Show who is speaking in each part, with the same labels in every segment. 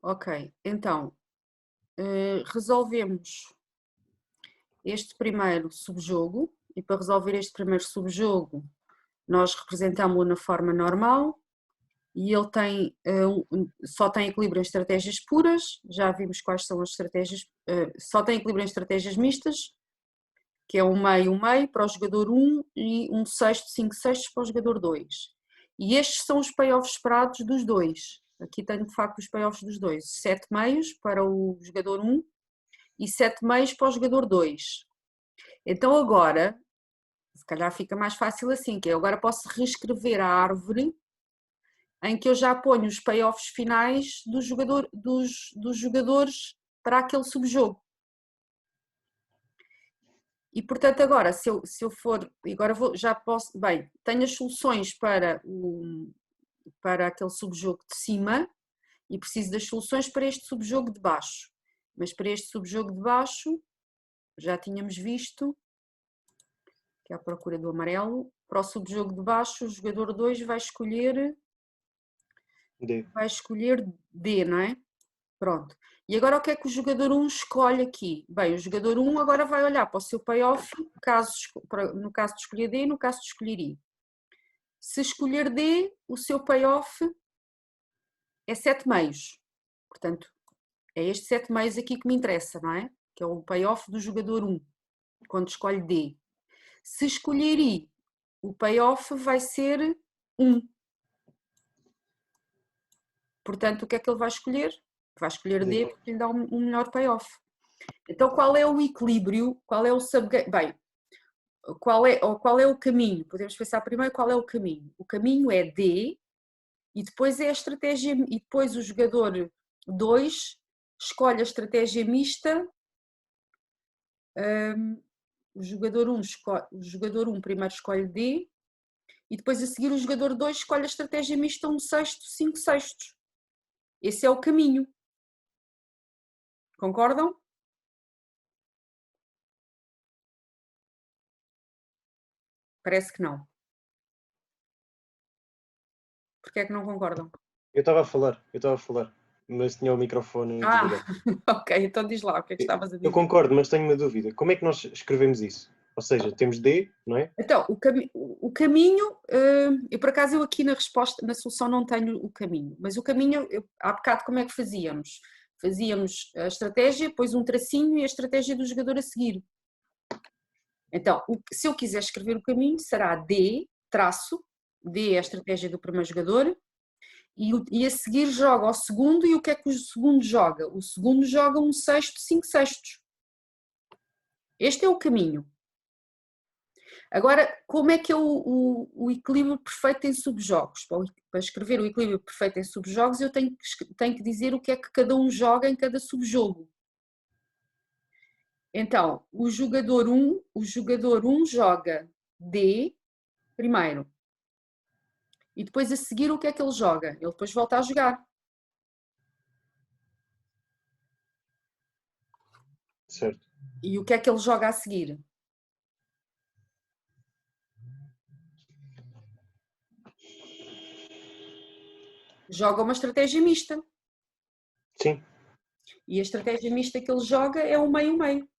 Speaker 1: Ok, então resolvemos este primeiro subjogo e para resolver este primeiro subjogo nós representamos-o na forma normal e ele tem, só tem equilíbrio em estratégias puras, já vimos quais são as estratégias, só tem equilíbrio em estratégias mistas, que é um meio para o jogador 1 e 1/6, 5/6 para o jogador 2. E estes são os payoffs esperados dos dois. Aqui tenho de facto os payoffs dos dois, 7 meios para o jogador 1 e 7 meios para o jogador 2. Então agora, se calhar fica mais fácil assim, que eu agora posso reescrever a árvore em que eu já ponho os payoffs finais dos jogadores para aquele subjogo. E portanto agora, se eu for, agora já posso, bem, tenho as soluções para aquele subjogo de cima e preciso das soluções para este subjogo de baixo. Mas para este subjogo de baixo, já tínhamos visto, que é a procura do amarelo, para o subjogo de baixo o jogador 2 vai escolher D, não é? Pronto. E agora o que é que o jogador 1 escolhe aqui? Bem, o jogador 1 agora vai olhar para o seu payoff, no caso de escolher D, no caso de escolher I. Se escolher D, o seu payoff é 7 meios. Portanto, é este 7 meios aqui que me interessa, não é? Que é o payoff do jogador 1, quando escolhe D. Se escolher I, o payoff vai ser 1. Portanto, o que é que ele vai escolher? Vai escolher D porque lhe dá um melhor payoff. Então, qual é o equilíbrio? Qual é o subgame? Bem, qual é o caminho? Podemos pensar primeiro qual é o caminho. O caminho é D e depois é a estratégia, e depois o jogador 2 escolhe a estratégia mista. O jogador 1 primeiro escolhe D e depois a seguir o jogador 2 escolhe a estratégia mista 1/6, 5/6. Esse é o caminho. Concordam? Parece que não. Porquê é que não concordam?
Speaker 2: Eu estava a falar, mas tinha o microfone desligado.
Speaker 1: Ok, então diz lá o que é que estavas a dizer.
Speaker 2: Eu concordo, mas tenho uma dúvida. Como é que nós escrevemos isso? Ou seja, temos D, não é?
Speaker 1: Então, o caminho, eu por acaso aqui na resposta, na solução não tenho o caminho, mas o caminho, há bocado como é que fazíamos? Fazíamos a estratégia, depois um tracinho e a estratégia do jogador a seguir. Então, se eu quiser escrever o caminho, será D, traço, D é a estratégia do primeiro jogador, e a seguir joga ao segundo, e o que é que o segundo joga? O segundo joga 1/6, 5/6. Este é o caminho. Agora, como é que é o equilíbrio perfeito em subjogos? Para escrever o equilíbrio perfeito em subjogos, eu tenho que dizer o que é que cada um joga em cada subjogo. Então, o jogador 1 joga D primeiro. E depois a seguir o que é que ele joga? Ele depois volta a jogar.
Speaker 2: Certo.
Speaker 1: E o que é que ele joga a seguir? Joga uma estratégia mista.
Speaker 2: Sim.
Speaker 1: E a estratégia mista que ele joga é o meio-meio.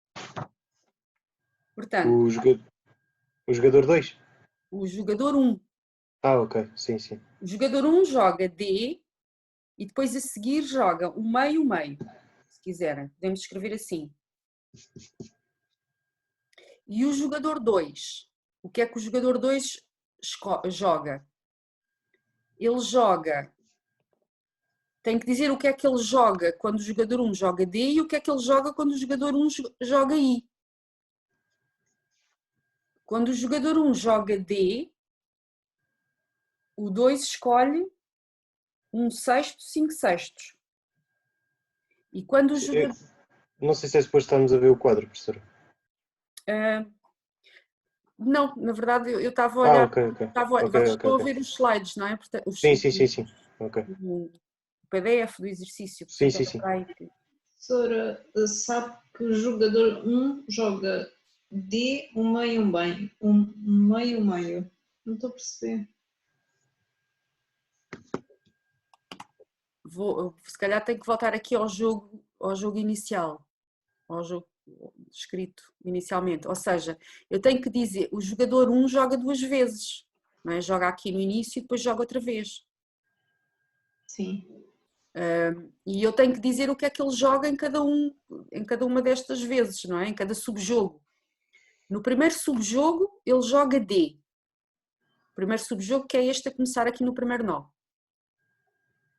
Speaker 1: Portanto,
Speaker 2: O jogador 2?
Speaker 1: o jogador 1.
Speaker 2: Ah, ok. Sim, sim.
Speaker 1: O jogador 1 joga D e depois a seguir joga o meio-meio, se quiserem. Podemos escrever assim. E o jogador 2, o que é que o jogador 2 joga? Ele joga, tem que dizer o que é que ele joga quando o jogador 1 joga D e o que é que ele joga quando o jogador 1 joga I. Quando o jogador 1 joga D, o 2 escolhe 1/6, 5/6. E quando o jogador...
Speaker 2: Não sei se é suposto estarmos a ver o quadro, professora.
Speaker 1: Não, na verdade eu estava a olhar,
Speaker 2: ok.
Speaker 1: vocês estão a ver os slides, não é? Portanto,
Speaker 2: Sim. Ok.
Speaker 1: o PDF do exercício.
Speaker 2: Sim.
Speaker 3: Professora, sabe que o jogador 1 joga D, um meio, um bem. Um meio. Não estou a perceber.
Speaker 1: se calhar tenho que voltar aqui ao jogo inicial, ao jogo escrito inicialmente. Ou seja, eu tenho que dizer, o jogador 1 joga 2 vezes, não é? Joga aqui no início e depois joga outra vez.
Speaker 3: Sim.
Speaker 1: E eu tenho que dizer o que é que ele joga em cada uma destas vezes, não é? Em cada subjogo. No primeiro subjogo ele joga D. O primeiro subjogo que é este a começar aqui no primeiro nó.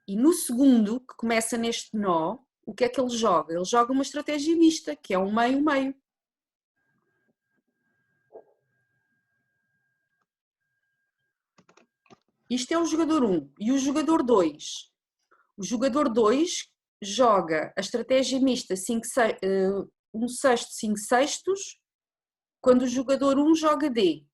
Speaker 1: E no segundo, que começa neste nó, o que é que ele joga? Ele joga uma estratégia mista, que é um meio-meio. Isto é o jogador 1. E o jogador 2? O jogador 2 joga a estratégia mista 1 sexto, 5 sextos, quando o jogador 1 joga D.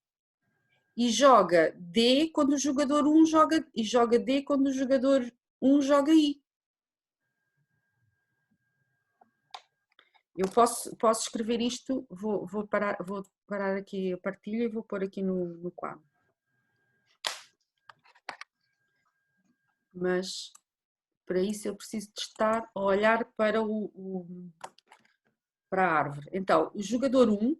Speaker 1: E joga D quando o jogador 1 joga... E joga D quando o jogador 1 joga I. Eu posso escrever isto, vou parar aqui a partilha e vou pôr aqui no quadro. Mas para isso eu preciso de estar a olhar para para a árvore. Então, o jogador 1,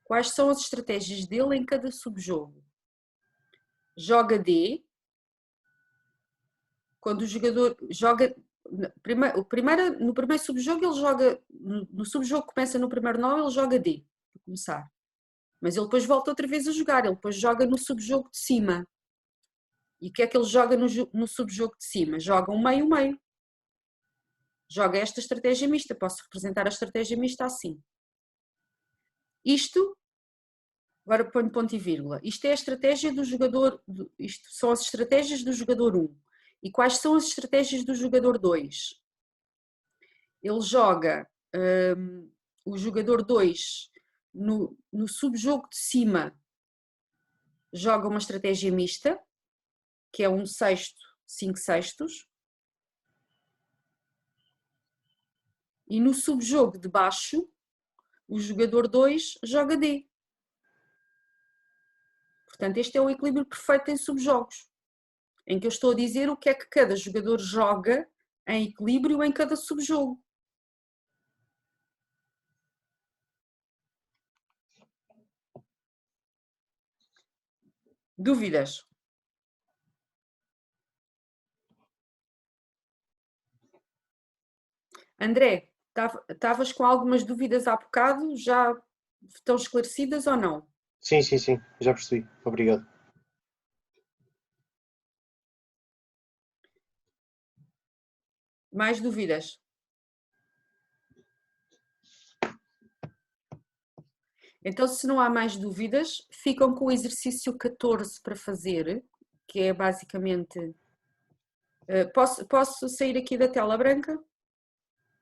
Speaker 1: quais são as estratégias dele em cada subjogo? Joga D, quando o jogador joga... No primeiro subjogo ele joga, no subjogo que começa no primeiro nó ele joga D, para começar. Mas ele depois volta outra vez a jogar, ele depois joga no subjogo de cima. E o que é que ele joga no subjogo de cima? Joga um meio-meio. Joga esta estratégia mista, posso representar a estratégia mista assim. Isto, agora ponho ponto e vírgula, isto é a estratégia do jogador, isto são as estratégias do jogador 1. E quais são as estratégias do jogador 2? Ele joga o jogador 2 no subjogo de cima, joga uma estratégia mista, que é 1 sexto, 5 sextos. E no subjogo de baixo, o jogador 2 joga D. Portanto, este é o equilíbrio perfeito em subjogos, em que eu estou a dizer o que é que cada jogador joga em equilíbrio em cada subjogo. Dúvidas? André, estavas com algumas dúvidas há bocado? Já estão esclarecidas ou não?
Speaker 2: Sim, sim, sim, já percebi. Obrigado.
Speaker 1: Mais dúvidas? Então, se não há mais dúvidas, ficam com o exercício 14 para fazer, que é basicamente... Posso sair aqui da tela branca?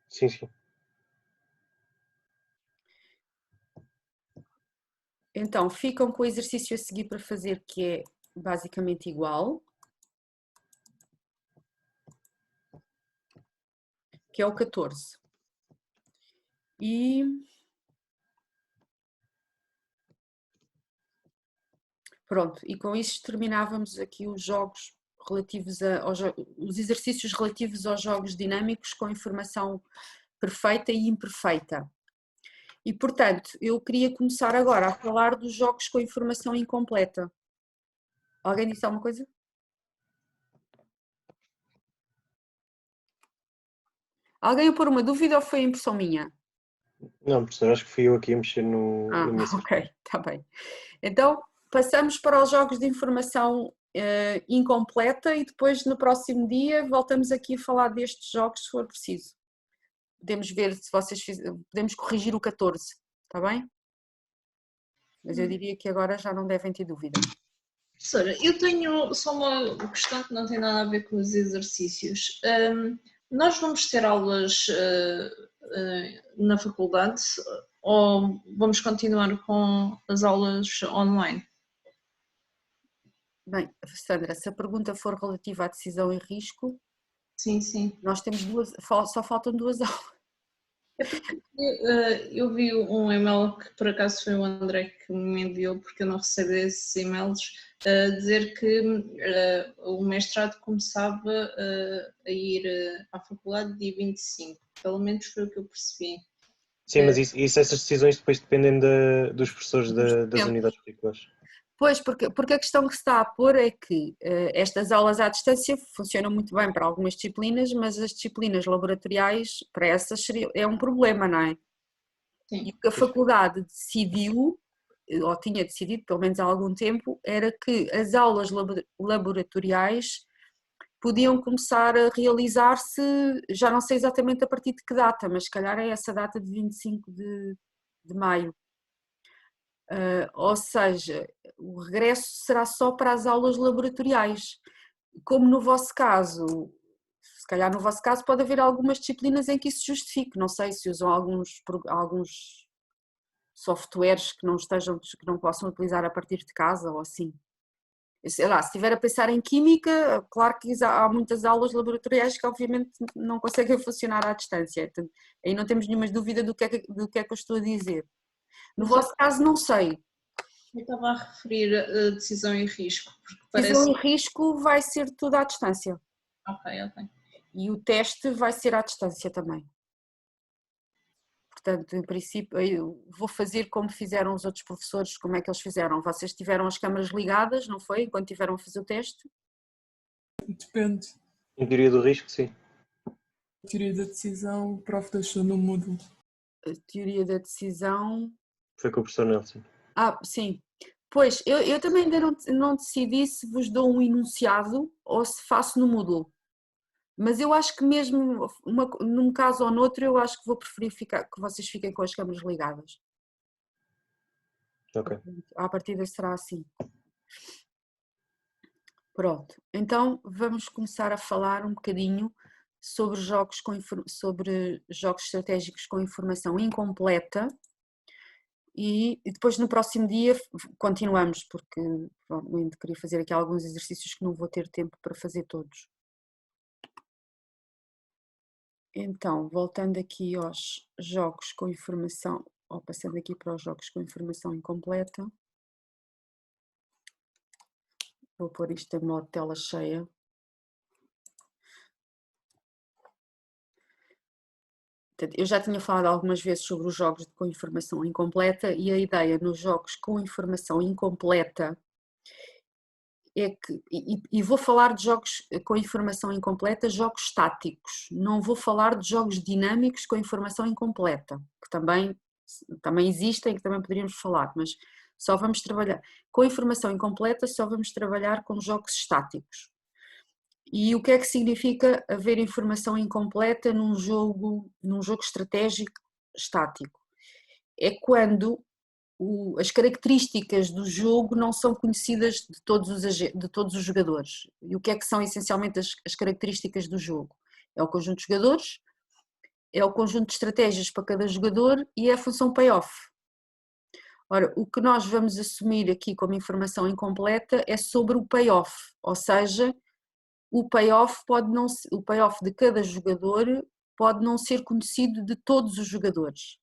Speaker 2: Sim, sim.
Speaker 1: Então, ficam com o exercício a seguir para fazer, que é basicamente igual, que é o 14. E pronto, e com isso terminávamos aqui os jogos relativos os exercícios relativos aos jogos dinâmicos com informação perfeita e imperfeita. E, portanto, eu queria começar agora a falar dos jogos com informação incompleta. Alguém disse alguma coisa? Alguém a pôr uma dúvida ou foi a impressão minha?
Speaker 2: Não, professor, acho que fui eu aqui a mexer na minha
Speaker 1: Ok, está bem. Então, passamos para os jogos de informação incompleta e depois no próximo dia voltamos aqui a falar destes jogos se for preciso. Podemos ver se vocês podemos corrigir o 14, está bem? Mas eu diria que agora já não devem ter dúvida.
Speaker 3: Professora, eu tenho só uma questão que não tem nada a ver com os exercícios. Nós vamos ter aulas na faculdade ou vamos continuar com as aulas online?
Speaker 1: Bem, Sandra, se a pergunta for relativa à decisão e risco,
Speaker 3: Sim, sim.
Speaker 1: nós temos só faltam 2 aulas.
Speaker 3: É porque eu vi um e-mail que por acaso foi o André que me enviou, porque eu não recebo esses e-mails, a dizer que o mestrado começava a ir à faculdade dia 25, pelo menos foi o que eu percebi.
Speaker 2: Sim, mas essas decisões depois dependem dos professores das unidades curriculares.
Speaker 1: Pois, porque a questão que se está a pôr é que estas aulas à distância funcionam muito bem para algumas disciplinas, mas as disciplinas laboratoriais, para essas, é um problema, não é?
Speaker 3: Sim.
Speaker 1: E o que a faculdade decidiu, ou tinha decidido pelo menos há algum tempo, era que as aulas laboratoriais podiam começar a realizar-se, já não sei exatamente a partir de que data, mas se calhar é essa data de 25 de maio. Ou seja, o regresso será só para as aulas laboratoriais. Como no vosso caso, se calhar no vosso caso pode haver algumas disciplinas em que isso justifique, não sei se usam alguns softwares que não estejam, que não possam utilizar a partir de casa ou assim. Sei lá, se estiver a pensar em química, claro que há muitas aulas laboratoriais que obviamente não conseguem funcionar à distância, portanto, aí não temos nenhuma dúvida do que é que eu estou a dizer. No vosso caso não sei.
Speaker 3: Eu estava a referir a decisão e risco, porque
Speaker 1: Decisão
Speaker 3: parece...
Speaker 1: e risco vai ser tudo à distância.
Speaker 3: Ok.
Speaker 1: E o teste vai ser à distância também. Portanto, em princípio, eu vou fazer como fizeram os outros professores, como é que eles fizeram? Vocês tiveram as câmaras ligadas, não foi? Enquanto tiveram a fazer o teste?
Speaker 4: Depende.
Speaker 2: Em teoria do risco, sim.
Speaker 4: A teoria da decisão, o prof deixou no Moodle.
Speaker 1: A teoria da decisão...
Speaker 2: Foi com o professor Nelson.
Speaker 1: Sim. Pois, eu também ainda não decidi se vos dou um enunciado ou se faço no Moodle. Mas eu acho que mesmo num caso ou noutro, eu acho que vou preferir que vocês fiquem com as câmaras ligadas.
Speaker 2: Ok.
Speaker 1: À partida será assim. Pronto, então vamos começar a falar um bocadinho sobre sobre jogos estratégicos com informação incompleta e depois no próximo dia continuamos, porque provavelmente queria fazer aqui alguns exercícios que não vou ter tempo para fazer todos. Então, voltando aqui aos jogos com informação, ou passando aqui para os jogos com informação incompleta, vou pôr isto em modo tela cheia. Eu já tinha falado algumas vezes sobre os jogos com informação incompleta e a ideia nos jogos com informação incompleta é que, e vou falar de jogos com informação incompleta, jogos estáticos, não vou falar de jogos dinâmicos com informação incompleta, que também existem, que também poderíamos falar, mas só vamos trabalhar, com informação incompleta só vamos trabalhar com jogos estáticos. E o que é que significa haver informação incompleta num jogo estratégico estático? É quando as características do jogo não são conhecidas de todos os jogadores. E o que é que são essencialmente as características do jogo? É o conjunto de jogadores, é o conjunto de estratégias para cada jogador e é a função payoff. Ora, o que nós vamos assumir aqui como informação incompleta é sobre o payoff, ou seja, o payoff de cada jogador pode não ser conhecido de todos os jogadores.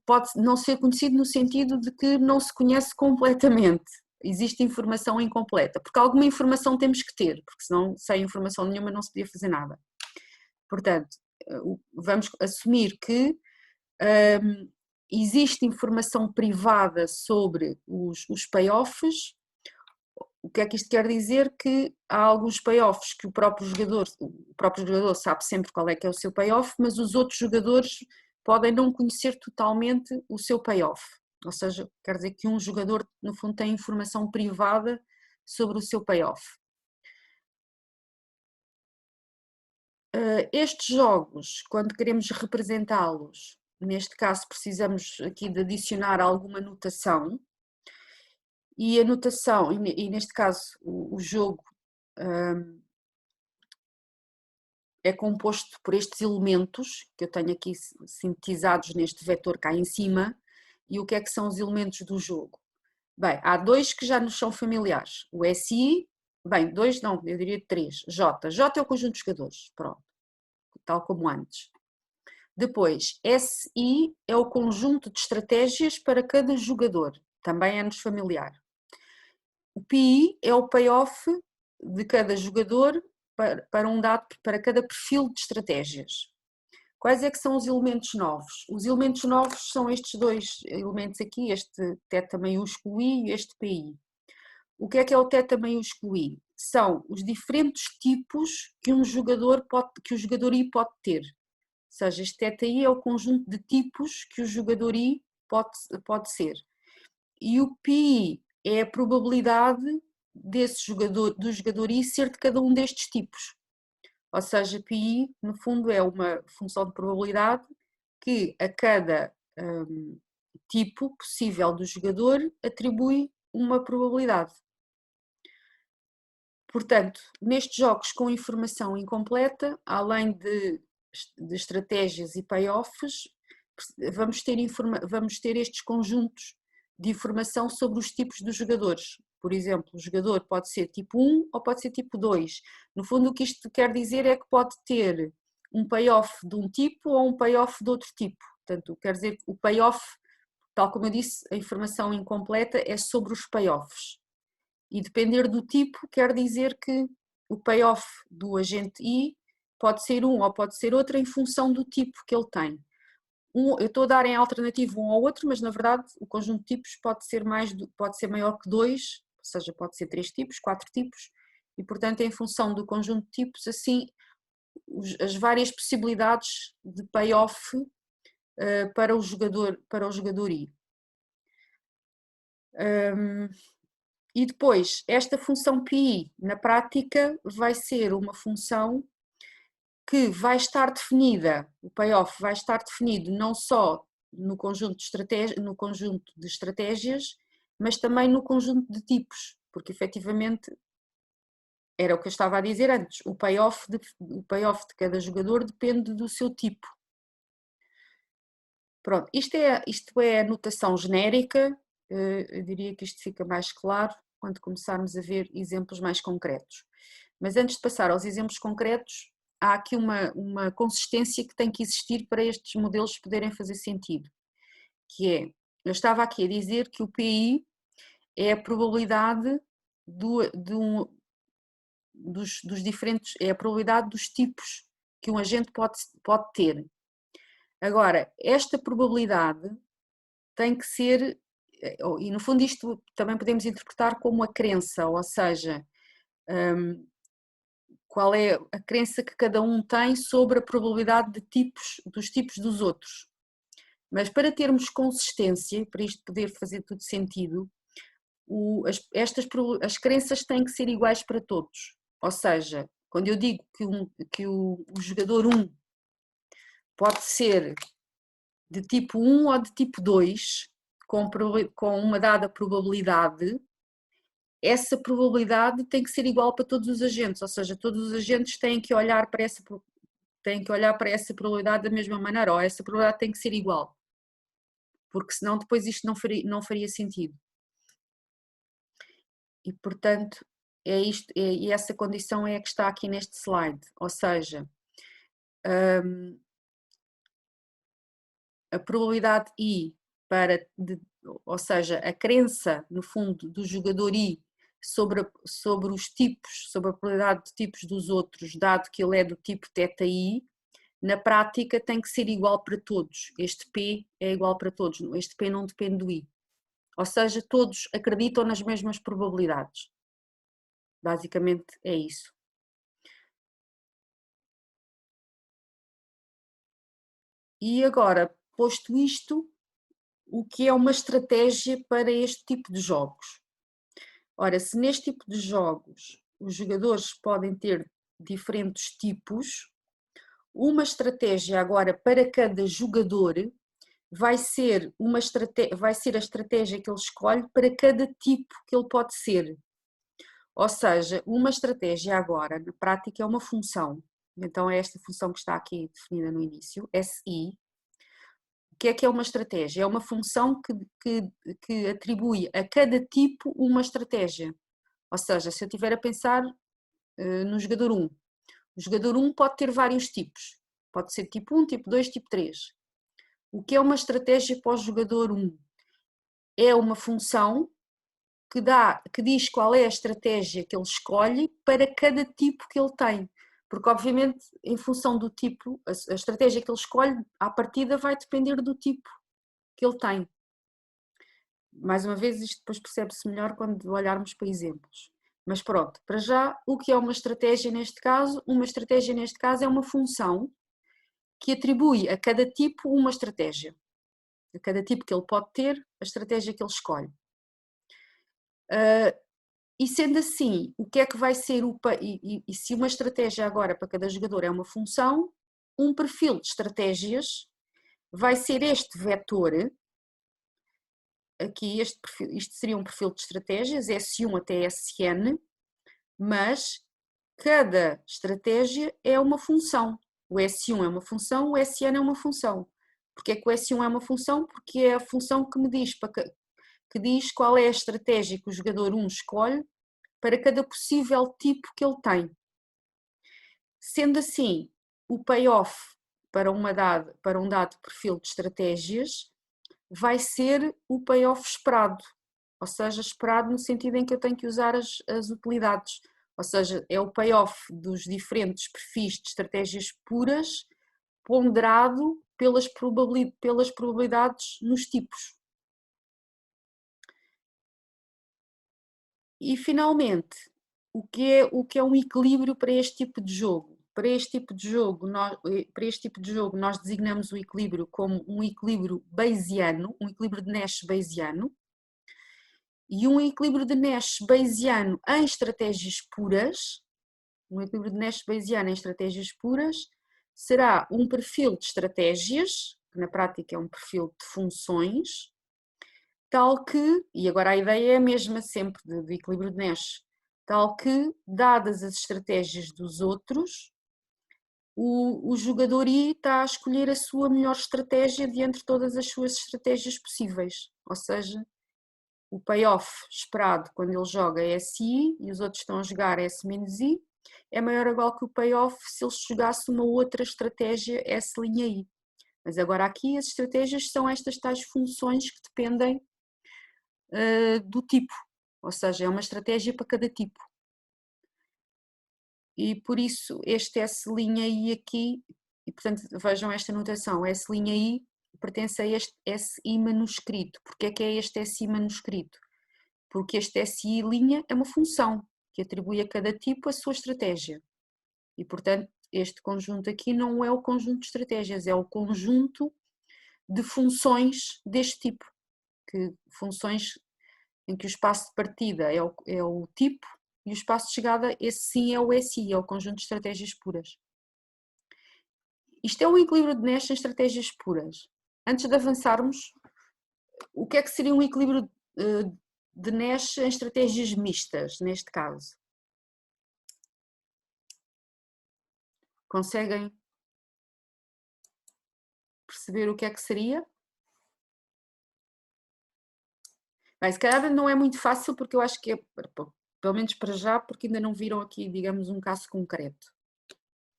Speaker 1: Pode não ser conhecido no sentido de que não se conhece completamente, existe informação incompleta, porque alguma informação temos que ter, porque senão sem informação nenhuma não se podia fazer nada. Portanto, vamos assumir que existe informação privada sobre os payoffs. O que é que isto quer dizer? Que há alguns payoffs que o próprio jogador sabe sempre qual é que é o seu payoff, mas os outros jogadores podem não conhecer totalmente o seu payoff. Ou seja, quer dizer que um jogador, no fundo, tem informação privada sobre o seu payoff. Estes jogos, quando queremos representá-los, neste caso precisamos aqui de adicionar alguma notação, e a notação, e neste caso o jogo é composto por estes elementos, que eu tenho aqui sintetizados neste vetor cá em cima, e o que é que são os elementos do jogo? Bem, há dois que já nos são familiares, o SI, bem, dois não, eu diria três, J é o conjunto de jogadores, pronto, tal como antes. Depois, SI é o conjunto de estratégias para cada jogador, também é-nos familiar. O PI é o payoff de cada jogador para cada perfil de estratégias. Quais é que são os elementos novos? Os elementos novos são estes dois elementos aqui, este θ maiúsculo I e este PI. O que é o θ maiúsculo I? São os diferentes tipos que o jogador I pode ter. Ou seja, este θI é o conjunto de tipos que o jogador I pode ser. E o PI é a probabilidade do jogador I ser de cada um destes tipos. Ou seja, PI, no fundo, é uma função de probabilidade que a cada tipo possível do jogador atribui uma probabilidade. Portanto, nestes jogos com informação incompleta, além de estratégias e payoffs, vamos ter estes conjuntos de informação sobre os tipos dos jogadores. Por exemplo, o jogador pode ser tipo 1 ou pode ser tipo 2. No fundo, o que isto quer dizer é que pode ter um payoff de um tipo ou um payoff de outro tipo. Portanto, quer dizer que o payoff, tal como eu disse, a informação incompleta é sobre os payoffs. E depender do tipo, quer dizer que o payoff do agente I pode ser um ou pode ser outro em função do tipo que ele tem. Eu estou a dar em alternativa um ao outro, mas na verdade o conjunto de tipos pode ser maior que 2, ou seja, pode ser 3 tipos, 4 tipos, e portanto em função do conjunto de tipos, assim, as várias possibilidades de payoff para o jogador I. E depois, esta função PI, na prática, vai ser uma função que vai estar definida, o payoff vai estar definido não só no conjunto de estratégias, mas também no conjunto de tipos, porque efetivamente era o que eu estava a dizer antes, o payoff de cada jogador depende do seu tipo. Pronto, isto é a notação genérica, eu diria que isto fica mais claro quando começarmos a ver exemplos mais concretos. Mas antes de passar aos exemplos concretos, há aqui uma consistência que tem que existir para estes modelos poderem fazer sentido, que é, eu estava aqui a dizer que o PI é a probabilidade dos diferentes, é a probabilidade dos tipos que um agente pode ter. Agora, esta probabilidade tem que ser, e no fundo isto também podemos interpretar como a crença, ou seja, qual é a crença que cada um tem sobre a probabilidade dos tipos dos outros. Mas para termos consistência, para isto poder fazer tudo sentido, as crenças têm que ser iguais para todos. Ou seja, quando eu digo que o jogador 1 pode ser de tipo 1 ou de tipo 2, com uma dada probabilidade, essa probabilidade tem que ser igual para todos os agentes, ou seja, todos os agentes têm que olhar para essa probabilidade da mesma maneira, ou essa probabilidade tem que ser igual, porque senão depois isto não faria sentido. E portanto, e essa condição é a que está aqui neste slide, ou seja, a probabilidade I ou seja, a crença no fundo do jogador I sobre os tipos, sobre a probabilidade de tipos dos outros, dado que ele é do tipo θI, na prática tem que ser igual para todos. Este P é igual para todos, este P não depende do I. Ou seja, todos acreditam nas mesmas probabilidades. Basicamente é isso. E agora, posto isto, o que é uma estratégia para este tipo de jogos? Ora, se neste tipo de jogos os jogadores podem ter diferentes tipos, uma estratégia agora para cada jogador vai ser a estratégia que ele escolhe para cada tipo que ele pode ser. Ou seja, uma estratégia agora, na prática, é uma função. Então é esta função que está aqui definida no início, SI. O que é uma estratégia? É uma função que atribui a cada tipo uma estratégia. Ou seja, se eu estiver a pensar no jogador 1, o jogador 1 pode ter vários tipos. Pode ser tipo 1, tipo 2, tipo 3. O que é uma estratégia para o jogador 1? É uma função que diz qual é a estratégia que ele escolhe para cada tipo que ele tem. Porque, obviamente, em função do tipo, a estratégia que ele escolhe, à partida, vai depender do tipo que ele tem. Mais uma vez, isto depois percebe-se melhor quando olharmos para exemplos. Mas pronto, para já, o que é uma estratégia neste caso? Uma estratégia neste caso é uma função que atribui a cada tipo uma estratégia. A cada tipo que ele pode ter, a estratégia que ele escolhe. E sendo assim, o que é que vai ser e se uma estratégia agora para cada jogador é uma função, um perfil de estratégias vai ser este vetor, aqui isto seria um perfil de estratégias, S1 até Sn, mas cada estratégia é uma função. O S1 é uma função, o Sn é uma função. Porque é que o S1 é uma função? Porque é a função que me diz, que diz qual é a estratégia que o jogador 1 escolhe para cada possível tipo que ele tem. Sendo assim, o payoff para um dado perfil de estratégias vai ser o payoff esperado, ou seja, esperado no sentido em que eu tenho que usar as utilidades, ou seja, é o payoff dos diferentes perfis de estratégias puras ponderado pelas probabilidades nos tipos. E finalmente, o que é um equilíbrio para este tipo de jogo? Para este tipo de jogo nós designamos o equilíbrio como um equilíbrio bayesiano, um equilíbrio de Nash bayesiano, e um equilíbrio de Nash bayesiano em estratégias puras, um equilíbrio de Nash bayesiano em estratégias puras, será um perfil de estratégias, que na prática é um perfil de funções, tal que, e agora a ideia é a mesma sempre do equilíbrio de Nash, tal que, dadas as estratégias dos outros, o jogador I está a escolher a sua melhor estratégia de entre todas as suas estratégias possíveis, ou seja, o payoff esperado quando ele joga é SI e os outros estão a jogar S-I, é maior ou igual que o payoff se ele jogasse uma outra estratégia S''I. Mas agora aqui as estratégias são estas tais funções que dependem do tipo, ou seja, é uma estratégia para cada tipo. E por isso este S''I aqui, e portanto vejam esta notação, S''I pertence a este SI manuscrito. Porquê é que é este SI manuscrito? Porque este SI' é uma função que atribui a cada tipo a sua estratégia. E portanto este conjunto aqui não é o conjunto de estratégias, é o conjunto de funções deste tipo, funções em que o espaço de partida é o tipo e o espaço de chegada, esse sim é o SI, é o conjunto de estratégias puras. Isto é um equilíbrio de Nash em estratégias puras. Antes de avançarmos, o que é que seria um equilíbrio de Nash em estratégias mistas, neste caso? Conseguem perceber o que é que seria? Bem, se calhar não é muito fácil porque eu acho que é, pelo menos para já, porque ainda não viram aqui, digamos, um caso concreto,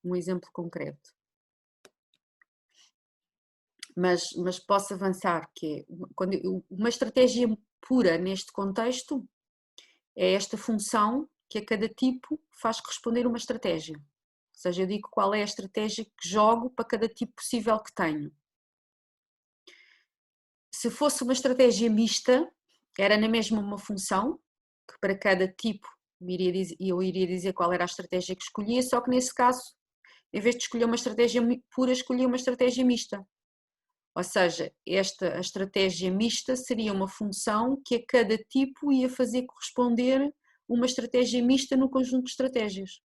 Speaker 1: um exemplo concreto. Mas posso avançar, que é, uma estratégia pura neste contexto é esta função que a cada tipo faz corresponder uma estratégia. Ou seja, eu digo qual é a estratégia que jogo para cada tipo possível que tenho. Se fosse uma estratégia mista, era na mesma uma função, que para cada tipo eu iria dizer qual era a estratégia que escolhia, só que nesse caso, em vez de escolher uma estratégia pura, escolhi uma estratégia mista. Ou seja, a estratégia mista seria uma função que a cada tipo ia fazer corresponder uma estratégia mista no conjunto de estratégias.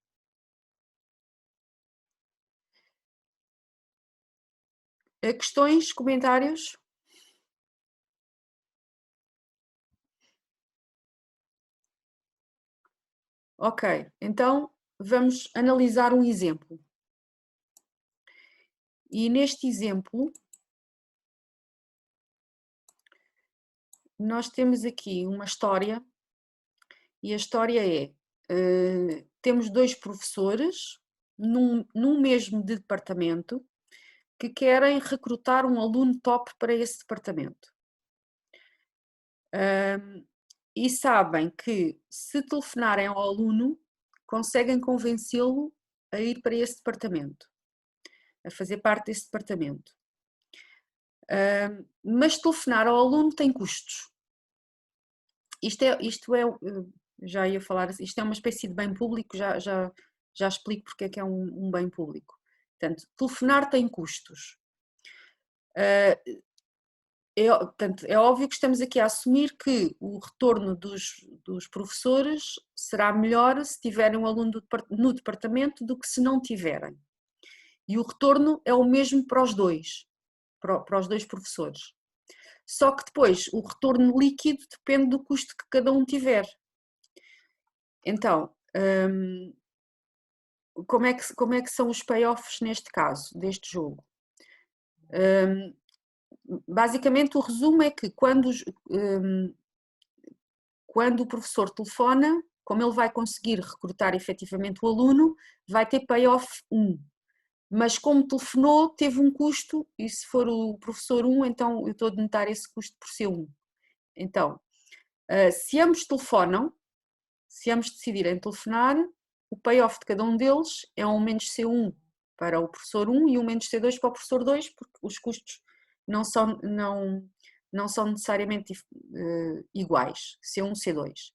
Speaker 1: Questões, comentários? Ok, então vamos analisar um exemplo. E neste exemplo, nós temos aqui uma história, e a história é, temos dois professores num mesmo departamento, que querem recrutar um aluno top para esse departamento. E sabem que, se telefonarem ao aluno, conseguem convencê-lo a ir para esse departamento, a fazer parte desse departamento. Mas telefonar ao aluno tem custos. Já ia falar, isto é uma espécie de bem público, já explico porque é que é um bem público. Portanto, telefonar tem custos. Portanto, é óbvio que estamos aqui a assumir que o retorno dos professores será melhor se tiverem um aluno no departamento do que se não tiverem. E o retorno é o mesmo para os dois professores. Só que depois o retorno líquido depende do custo que cada um tiver. Então, como é que são os payoffs neste caso, deste jogo? Basicamente o resumo é que quando o professor telefona, como ele vai conseguir recrutar efetivamente o aluno, vai ter payoff 1. Mas como telefonou, teve um custo, e se for o professor 1, então eu estou a denotar esse custo por C1. Então, se ambos telefonam, se ambos decidirem telefonar, o payoff de cada um deles é um menos C1 para o professor 1 e um menos C2 para o professor 2, porque os custos não são necessariamente iguais, C1, C2.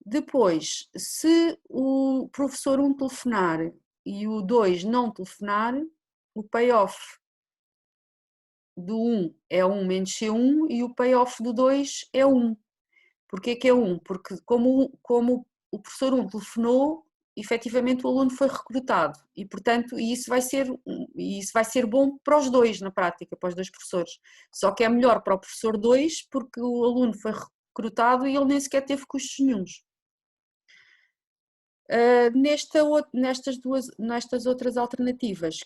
Speaker 1: Depois, se o professor 1 telefonar e o 2 não telefonar, o payoff do 1 é 1 menos C1 e o payoff do 2 é 1. Porquê que é 1? Porque como o professor 1 telefonou, efetivamente o aluno foi recrutado e, portanto, isso vai ser bom para os dois na prática, para os dois professores. Só que é melhor para o professor 2 porque o aluno foi recrutado e ele nem sequer teve custos nenhuns. Nestas outras alternativas,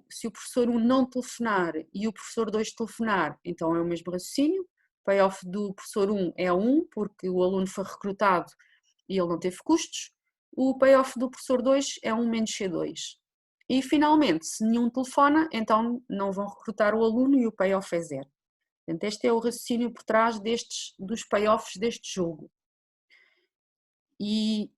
Speaker 1: se o professor 1 não telefonar e o professor 2 telefonar, então é o mesmo raciocínio. O payoff do professor 1 é 1, porque o aluno foi recrutado e ele não teve custos. O payoff do professor 2 é 1 menos C2. E finalmente, se nenhum telefona, então não vão recrutar o aluno e o payoff é 0. Portanto, este é o raciocínio por trás dos payoffs deste jogo. E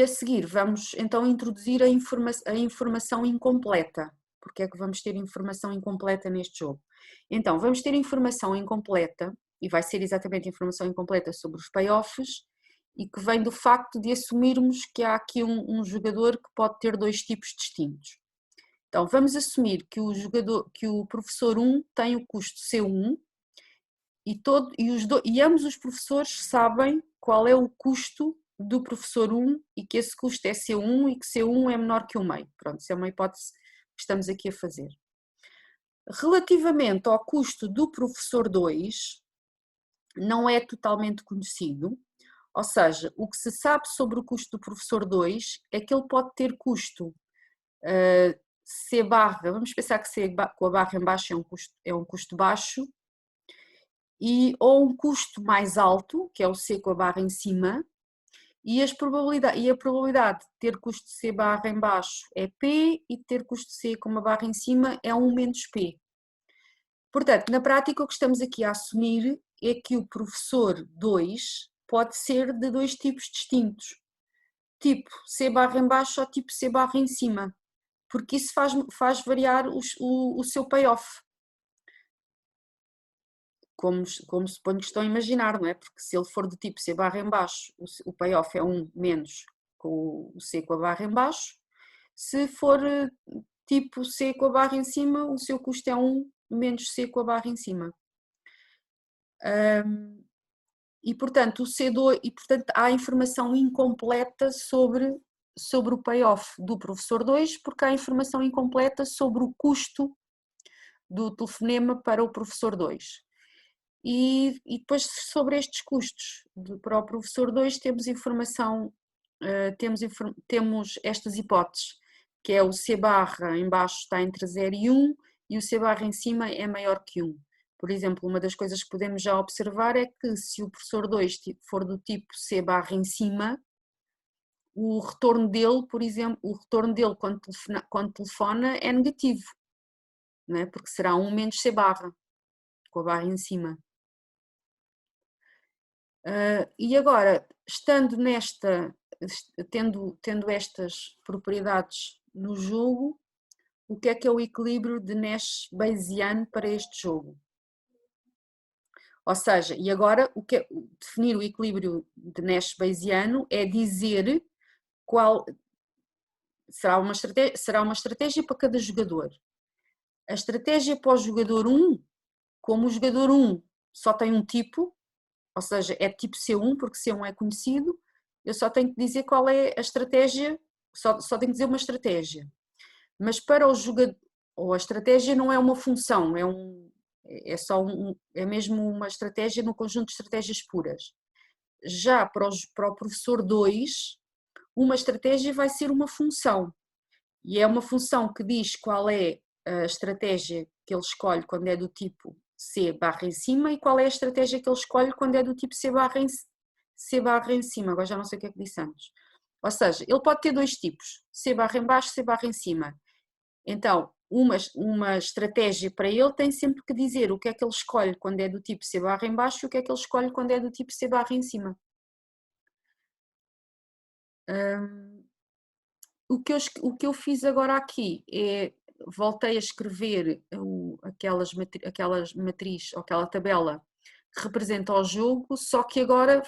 Speaker 1: a seguir vamos então introduzir a informação incompleta. Porque é que vamos ter informação incompleta neste jogo? Então, vamos ter informação incompleta, e vai ser exatamente informação incompleta sobre os payoffs, e que vem do facto de assumirmos que há aqui um jogador que pode ter dois tipos distintos. Então, vamos assumir que o professor 1 tem o custo C1 e ambos os professores sabem qual é o custo do professor 1 e que esse custo é C1 e que C1 é menor que o meio. Pronto, isso é uma hipótese que estamos aqui a fazer. Relativamente ao custo do professor 2, não é totalmente conhecido, ou seja, o que se sabe sobre o custo do professor 2 é que ele pode ter custo C barra, vamos pensar que C com a barra em baixo é um custo baixo, ou um custo mais alto, que é o C com a barra em cima, e a probabilidade de ter custo C barra em baixo é P e de ter custo C com uma barra em cima é 1 menos P. Portanto, na prática o que estamos aqui a assumir é que o professor 2 pode ser de dois tipos distintos, tipo C barra em baixo ou tipo C barra em cima, porque isso faz variar o seu payoff. Como suponho que estão a imaginar, não é? Porque se ele for do tipo C barra em baixo, o payoff é 1 menos com o C com a barra em baixo. Se for tipo C com a barra em cima, o seu custo é 1 menos C com a barra em cima. E portanto, há informação incompleta sobre o payoff do professor 2, porque há informação incompleta sobre o custo do telefonema para o professor 2. E depois sobre estes custos para o professor 2 temos informação, temos estas hipóteses, que é o C barra em baixo está entre 0 e 1 e o C barra em cima é maior que 1. Por exemplo, uma das coisas que podemos já observar é que se o professor 2 for do tipo C barra em cima, o retorno dele, por exemplo, quando telefona é negativo. não é? Porque será 1 menos C barra, com a barra em cima. E agora, estando tendo estas propriedades no jogo, o que é o equilíbrio de Nash Bayesiano para este jogo? Ou seja, e agora definir o equilíbrio de Nash Bayesiano é dizer qual será uma estratégia para cada jogador. A estratégia para o jogador 1, como o jogador 1 só tem um tipo, ou seja, é tipo C1, porque C1 é conhecido, eu só tenho que dizer qual é a estratégia, só tenho que dizer uma estratégia. Mas para o jogador, ou a estratégia não é uma função, é mesmo uma estratégia no conjunto de estratégias puras. Já para o professor 2, uma estratégia vai ser uma função, e é uma função que diz qual é a estratégia que ele escolhe quando é do tipo C barra em cima e qual é a estratégia que ele escolhe quando é do tipo C barra em cima, agora já não sei o que é que disse antes. Ou seja, ele pode ter 2 tipos, C barra em baixo, C barra em cima. Então, uma estratégia para ele tem sempre que dizer o que é que ele escolhe quando é do tipo C barra em baixo e o que é que ele escolhe quando é do tipo C barra em cima. O que eu fiz agora aqui é, voltei a escrever aquela matriz ou aquela tabela que representa o jogo, só que agora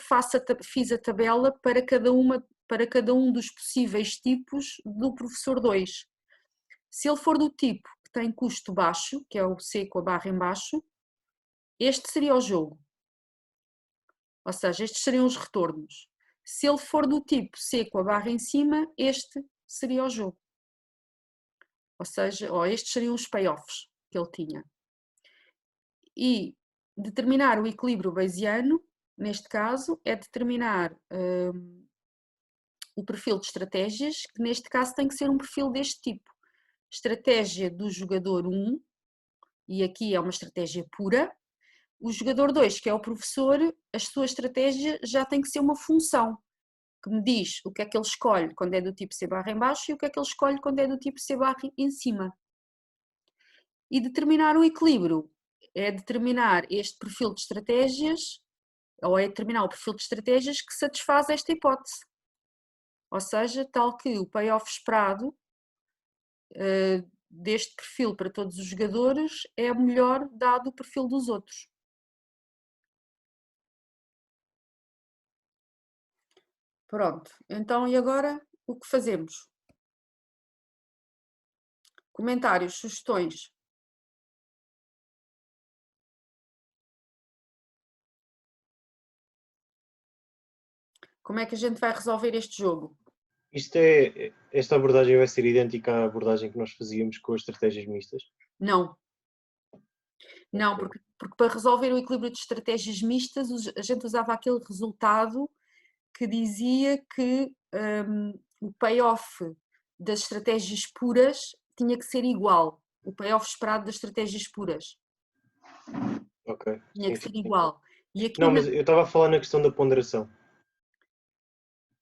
Speaker 1: fiz a tabela para cada um dos possíveis tipos do professor 2. Se ele for do tipo que tem custo baixo, que é o C com a barra em baixo, este seria o jogo. Ou seja, estes seriam os retornos. Se ele for do tipo C com a barra em cima, este seria o jogo. Ou seja, estes seriam os payoffs que ele tinha. E determinar o equilíbrio bayesiano, neste caso, é determinar o perfil de estratégias, que neste caso tem que ser um perfil deste tipo. Estratégia do jogador 1, e aqui é uma estratégia pura. O jogador 2, que é o professor, a sua estratégia já tem que ser uma função, que me diz o que é que ele escolhe quando é do tipo C barra em baixo e o que é que ele escolhe quando é do tipo C barra em cima. E determinar o equilíbrio é determinar este perfil de estratégias, ou é determinar o perfil de estratégias que satisfaz esta hipótese. Ou seja, tal que o payoff esperado deste perfil para todos os jogadores é o melhor dado o perfil dos outros. Pronto, então e agora o que fazemos? Comentários, sugestões? Como é que a gente vai resolver este jogo?
Speaker 2: Esta abordagem vai ser idêntica à abordagem que nós fazíamos com as estratégias mistas?
Speaker 1: Não. Não, porque para resolver o equilíbrio de estratégias mistas, a gente usava aquele resultado que dizia que o payoff das estratégias puras tinha que ser igual. O payoff esperado das estratégias puras.
Speaker 2: Ok.
Speaker 1: Tinha que ser igual. E aqui
Speaker 2: não, mas eu estava a falar na questão da ponderação.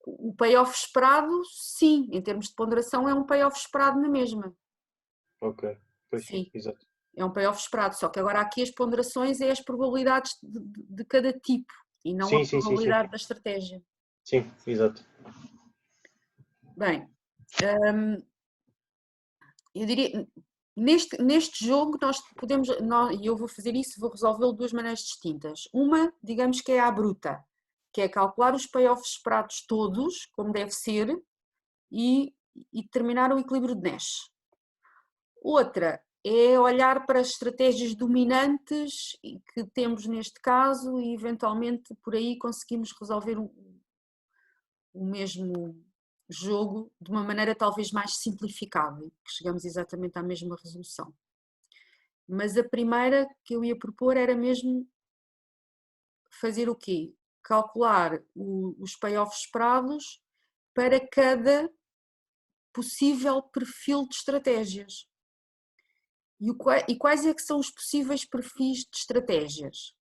Speaker 1: O payoff esperado, sim, em termos de ponderação, é um payoff esperado na mesma.
Speaker 2: Ok, pois,
Speaker 1: sim.
Speaker 2: Exato.
Speaker 1: É um payoff esperado, só que agora aqui as ponderações é as probabilidades de cada tipo e não a probabilidade da estratégia.
Speaker 2: Sim, exato.
Speaker 1: Bem, eu diria, neste jogo nós podemos, e eu vou fazer isso, vou resolvê-lo de 2 maneiras distintas. Uma, digamos que é à bruta, que é calcular os payoffs esperados todos, como deve ser, e determinar o equilíbrio de Nash. Outra é olhar para as estratégias dominantes que temos neste caso e eventualmente por aí conseguimos resolver o mesmo jogo de uma maneira talvez mais simplificada, que chegamos exatamente à mesma resolução. Mas a primeira que eu ia propor era mesmo fazer o quê? Calcular os payoffs esperados para cada possível perfil de estratégias. E quais é que são os possíveis perfis de estratégias?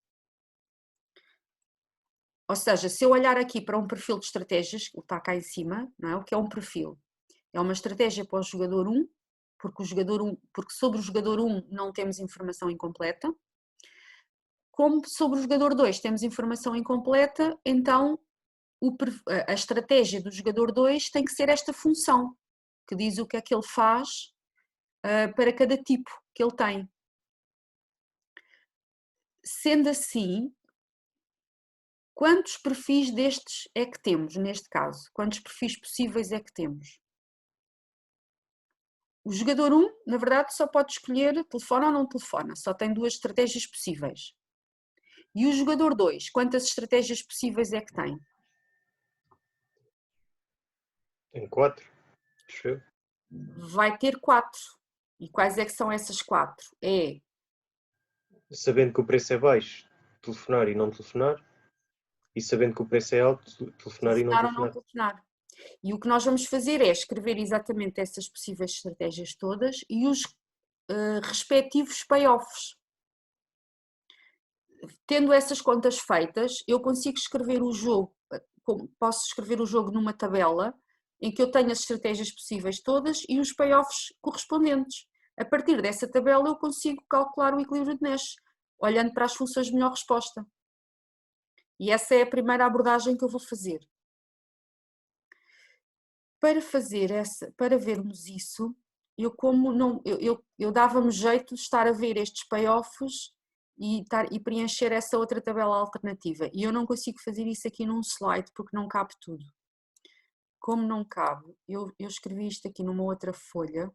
Speaker 1: Ou seja, se eu olhar aqui para um perfil de estratégias, que está cá em cima, não é? O que é um perfil? É uma estratégia para o jogador 1, porque porque sobre o jogador 1 não temos informação incompleta. Como sobre o jogador 2 temos informação incompleta, então a estratégia do jogador 2 tem que ser esta função, que diz o que é que ele faz para cada tipo que ele tem. Sendo assim, quantos perfis destes é que temos neste caso? Quantos perfis possíveis é que temos? O jogador 1, na verdade, só pode escolher telefona ou não telefona, só tem 2 estratégias possíveis. E o jogador 2, quantas estratégias possíveis é que tem?
Speaker 2: Tem 4, acho eu.
Speaker 1: Vai ter 4. E quais é que são essas 4? É
Speaker 2: Sabendo que o preço é baixo, telefonar e não telefonar. E sabendo que o preço é alto, telefonar e não
Speaker 1: telefonar ou não
Speaker 2: telefonar.
Speaker 1: telefonar. E o que nós vamos fazer é escrever exatamente essas possíveis estratégias todas e os respectivos payoffs. Tendo essas contas feitas, eu consigo escrever o jogo, posso escrever o jogo numa tabela em que eu tenho as estratégias possíveis todas e os payoffs correspondentes. A partir dessa tabela eu consigo calcular o equilíbrio de Nash, olhando para as funções de melhor resposta. E essa é a primeira abordagem que eu vou fazer. Para vermos isso, eu dava-me jeito de estar a ver estes payoffs e preencher essa outra tabela alternativa. E eu não consigo fazer isso aqui num slide porque não cabe tudo. Como não cabe, eu escrevi isto aqui numa outra folha.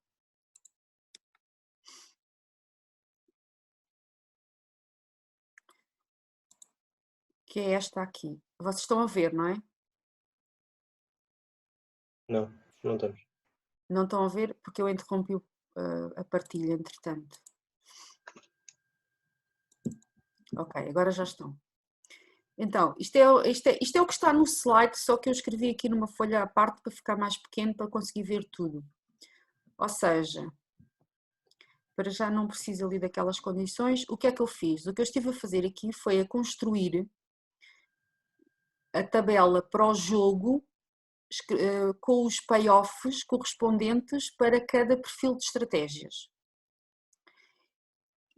Speaker 1: Que é esta aqui. Vocês estão a ver, não é?
Speaker 2: Não, não estamos.
Speaker 1: Não estão a ver porque eu interrompi a partilha, entretanto. Ok, agora já estão. Então, isto é o que está no slide, só que eu escrevi aqui numa folha à parte para ficar mais pequeno, para conseguir ver tudo. Ou seja, para já não preciso ali daquelas condições, o que é que eu fiz? O que eu estive a fazer aqui foi a construir a tabela para o jogo com os payoffs correspondentes para cada perfil de estratégias.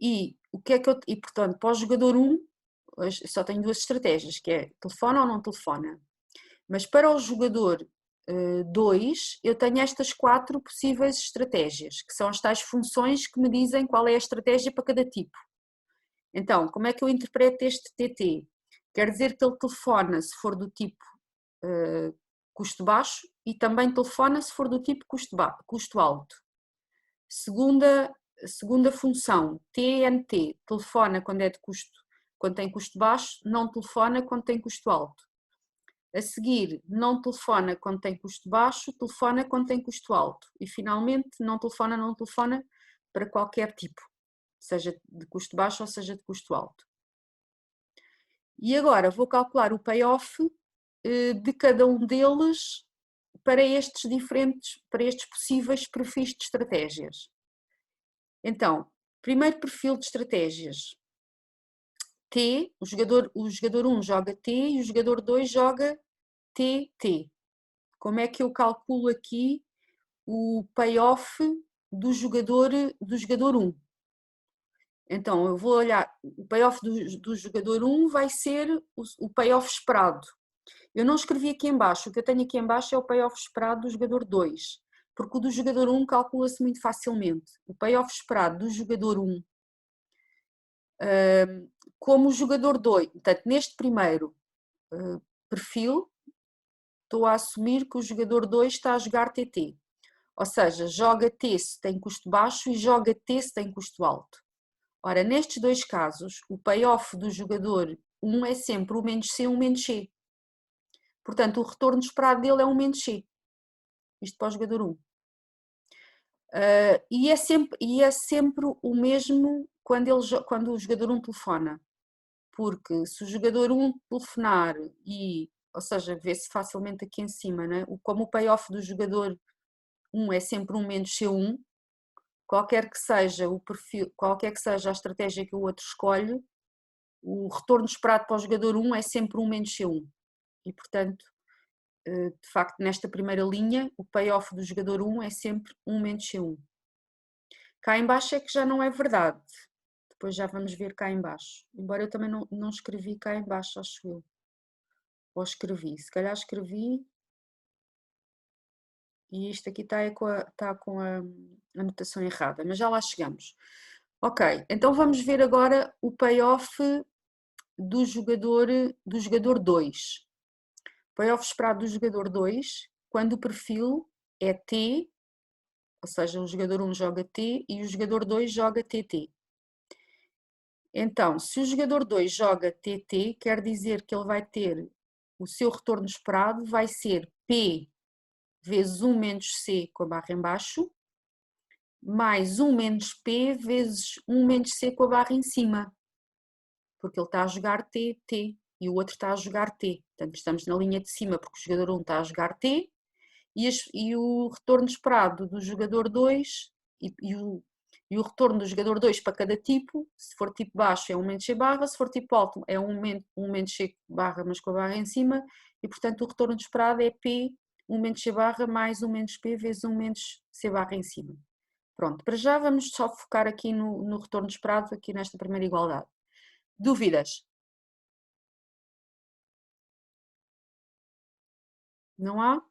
Speaker 1: E portanto, para o jogador 1, só tenho 2 estratégias, que é telefona ou não telefona. Mas para o jogador 2, eu tenho estas 4 possíveis estratégias, que são as tais funções que me dizem qual é a estratégia para cada tipo. Então, como é que eu interpreto este TT? Quer dizer que ele telefona se for do tipo custo baixo e também telefona se for do tipo custo alto. Segunda função, TNT, telefona quando tem custo baixo, não telefona quando tem custo alto. A seguir, não telefona quando tem custo baixo, telefona quando tem custo alto. E finalmente, não telefona para qualquer tipo, seja de custo baixo ou seja de custo alto. E agora vou calcular o payoff de cada um deles para estes possíveis perfis de estratégias. Então, primeiro perfil de estratégias, T, o jogador 1 joga T e o jogador 2 joga TT. Como é que eu calculo aqui o payoff do jogador 1? Então, eu vou olhar, o payoff do jogador 1 vai ser o payoff esperado. Eu não escrevi aqui em baixo, o que eu tenho aqui em baixo é o payoff esperado do jogador 2, porque o do jogador 1 calcula-se muito facilmente. O payoff esperado do jogador 1, como o jogador 2, portanto, neste primeiro perfil, estou a assumir que o jogador 2 está a jogar TT. Ou seja, joga T se tem custo baixo e joga T se tem custo alto. Ora, nestes dois casos, o payoff do jogador 1 é sempre o menos C, 1 menos C. Portanto, o retorno esperado dele é 1 menos C. Isto para o jogador 1. E é sempre o mesmo quando o jogador 1 telefona. Porque se o jogador 1 telefonar ou seja, vê-se facilmente aqui em cima, né? Como o payoff do jogador 1 é sempre 1 menos C1, qualquer que seja o perfil, qualquer que seja a estratégia que o outro escolhe, o retorno esperado para o jogador 1 é sempre 1 menos C1. E, portanto, de facto, nesta primeira linha, o payoff do jogador 1 é sempre 1 menos C1. Cá em baixo é que já não é verdade. Depois já vamos ver cá em baixo. Embora eu também não escrevi cá em baixo, acho eu. Ou escrevi, se calhar escrevi. E isto aqui está com a anotação errada, mas já lá chegamos. Ok, então vamos ver agora o payoff do jogador 2. Payoff esperado do jogador 2, quando o perfil é T, ou seja, o jogador 1 joga T e o jogador 2 joga TT. Então, se o jogador 2 joga TT, quer dizer que ele vai ter o seu retorno esperado, vai ser P vezes 1 menos C com a barra em baixo, mais 1 menos P vezes 1 menos C com a barra em cima, porque ele está a jogar T, T, e o outro está a jogar T. Portanto, estamos na linha de cima porque o jogador 1 está a jogar T, e o retorno esperado do jogador 2 e o retorno do jogador 2 para cada tipo, se for tipo baixo é 1 menos C barra, se for tipo alto é 1 menos C barra, mas com a barra em cima, e portanto o retorno esperado é P 1 menos C barra mais 1 menos P vezes 1 menos C barra em cima. Pronto, para já vamos só focar aqui no retorno esperado, aqui nesta primeira igualdade. Dúvidas? Não há?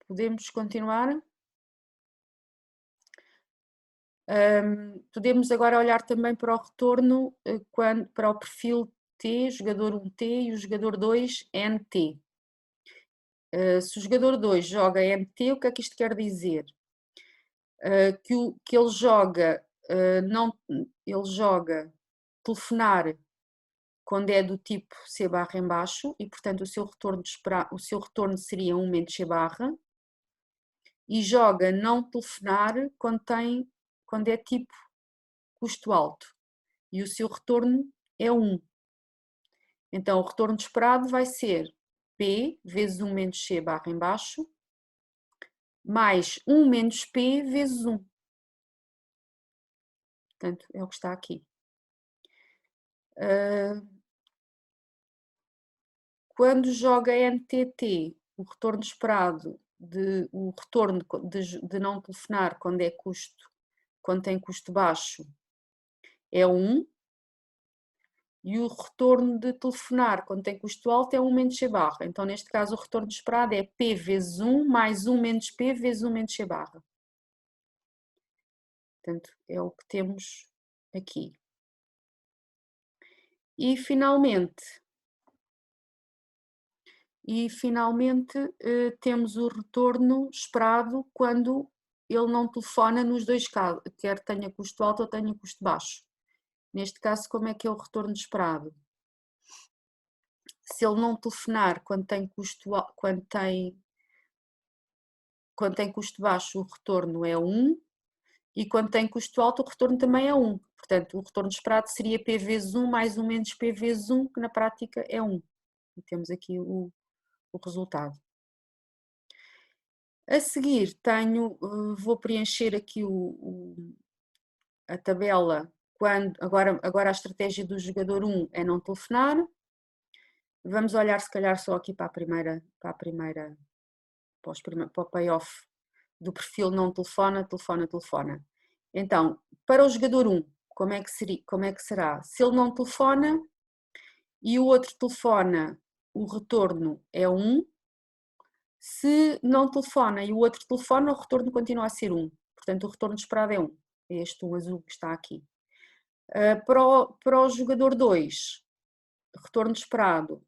Speaker 1: Podemos continuar? Podemos agora olhar também para o retorno, para o perfil T, jogador 1T e o jogador 2 NT. Se o jogador 2 joga NT, o que é que isto quer dizer? Que ele joga, ele joga telefonar quando é do tipo C barra em baixo e portanto o seu retorno seria 1 menos C barra, e joga não telefonar quando é tipo custo alto e o seu retorno é 1. Então o retorno esperado vai ser P vezes 1 menos C barra em baixo mais 1 menos P vezes 1. Portanto, é o que está aqui. Quando joga NTT, o retorno esperado, o retorno de não telefonar quando tem custo baixo é 1, e o retorno de telefonar quando tem custo alto é 1 menos C barra. Então, neste caso, o retorno esperado é P vezes 1 mais 1 menos P vezes 1 menos C barra. Portanto, é o que temos aqui. E finalmente temos o retorno esperado quando ele não telefona nos dois casos, quer tenha custo alto ou tenha custo baixo. Neste caso, como é que é o retorno esperado? Se ele não telefonar quando tem custo baixo, o retorno é 1, e quando tem custo alto, o retorno também é 1. Portanto, o retorno esperado seria P vezes 1 mais 1 menos P vezes 1, que na prática é 1. E temos aqui o resultado. A seguir vou preencher aqui a tabela, agora a estratégia do jogador 1 é não telefonar. Vamos olhar se calhar só aqui para o payoff do perfil não telefona, telefona. Então, para o jogador 1, como é que será? Se ele não telefona e o outro telefona, o retorno é 1. Se não telefona e o outro telefona, o retorno continua a ser 1. Portanto, o retorno esperado é 1. É este 1 azul que está aqui. Para o jogador 2, retorno esperado,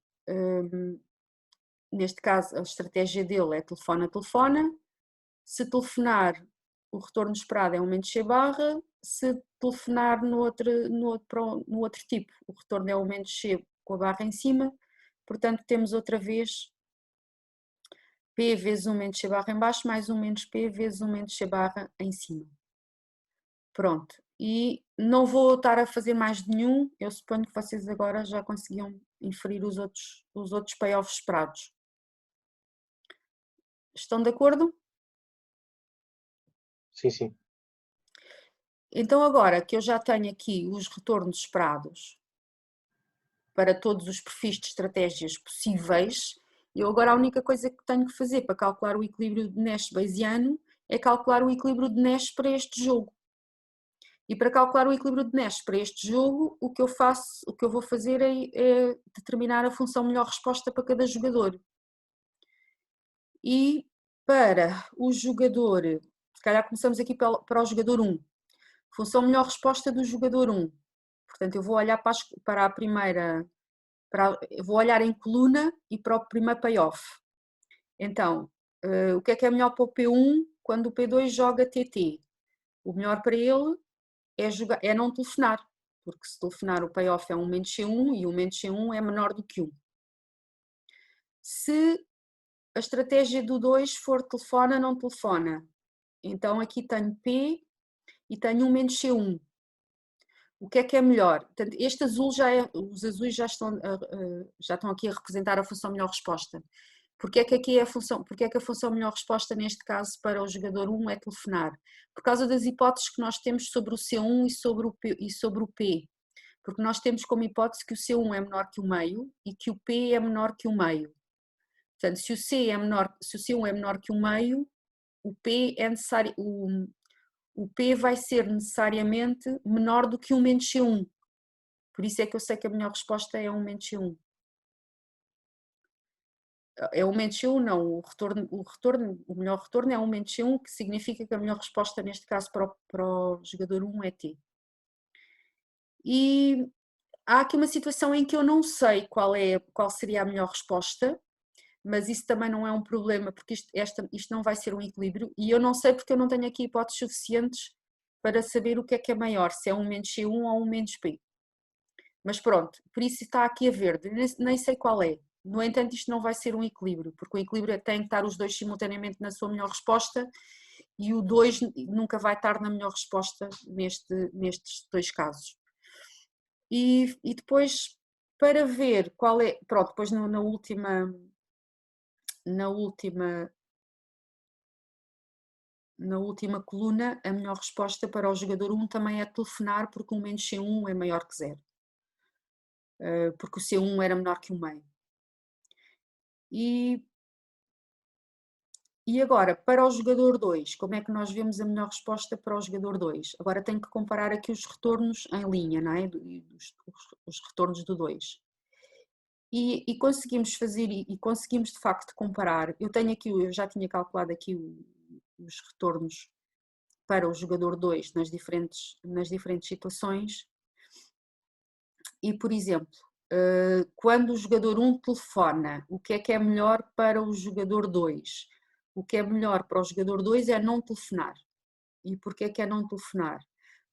Speaker 1: neste caso a estratégia dele é telefona. Se telefonar, o retorno esperado é 1 menos C barra. Se telefonar no outro tipo, o retorno é 1 menos C com a barra em cima. Portanto, temos outra vez P vezes 1 menos C barra em baixo, mais 1 menos P vezes 1 menos C barra em cima. Pronto. E não vou estar a fazer mais de nenhum, eu suponho que vocês agora já conseguiam inferir os outros payoffs esperados. Estão de acordo?
Speaker 2: Sim, sim.
Speaker 1: Então agora que eu já tenho aqui os retornos esperados para todos os perfis de estratégias possíveis, eu agora a única coisa que tenho que fazer para calcular o equilíbrio de Nash bayesiano é calcular o equilíbrio de Nash para este jogo. E para calcular o equilíbrio de Nash para este jogo, o que eu vou fazer é determinar a função melhor resposta para cada jogador. E para o jogador, se calhar começamos aqui para o jogador 1. Função melhor resposta do jogador 1. Portanto, eu vou olhar para a primeira, eu vou olhar em coluna e para o primeiro payoff. Então, o que é melhor para o P1 quando o P2 joga TT? O melhor para ele é não telefonar, porque se telefonar o payoff é 1 menos C1 e 1 menos C1 é menor do que 1. Se a estratégia do 2 for telefona, não telefona, então aqui tenho P e tenho 1 menos C1. O que é melhor? Portanto, este azul os azuis já estão aqui a representar a função melhor resposta. Porque é que aqui é a função, porque é que a função melhor resposta neste caso para o jogador 1 é telefonar? Por causa das hipóteses que nós temos sobre o C1 e sobre o P. Porque nós temos como hipótese que o C1 é menor que o meio e que o P é menor que o meio. Portanto, se o C1 é menor que o meio, o P é necessário, o P vai ser necessariamente menor do que 1 menos C1. Por isso é que eu sei que a melhor resposta é 1 menos C1. É 1 menos C1, não, o melhor retorno é 1 menos C1, que significa que a melhor resposta neste caso para o jogador 1 é T. E há aqui uma situação em que eu não sei qual seria a melhor resposta, mas isso também não é um problema, porque isto não vai ser um equilíbrio, e eu não sei porque eu não tenho aqui hipóteses suficientes para saber o que é maior, se é 1 menos C1 ou 1 menos P. Mas pronto, por isso está aqui a verde, nem sei qual é. No entanto, isto não vai ser um equilíbrio, porque o equilíbrio tem que estar os dois simultaneamente na sua melhor resposta e o 2 nunca vai estar na melhor resposta nestes dois casos. E depois, para ver qual é, pronto, depois na última coluna, a melhor resposta para o jogador 1 também é telefonar, porque 1 menos C1 é maior que 0. Porque o C1 era menor que o meio. E agora, para o jogador 2, como é que nós vemos a melhor resposta para o jogador 2? Agora tenho que comparar aqui os retornos em linha, não é? Os retornos do 2. E conseguimos fazer, e conseguimos de facto comparar, eu já tinha calculado aqui os retornos para o jogador 2 nas diferentes situações, e por exemplo, quando o jogador 1 telefona, o que é melhor para o jogador 2? O que é melhor para o jogador 2 é não telefonar. E porquê é não telefonar?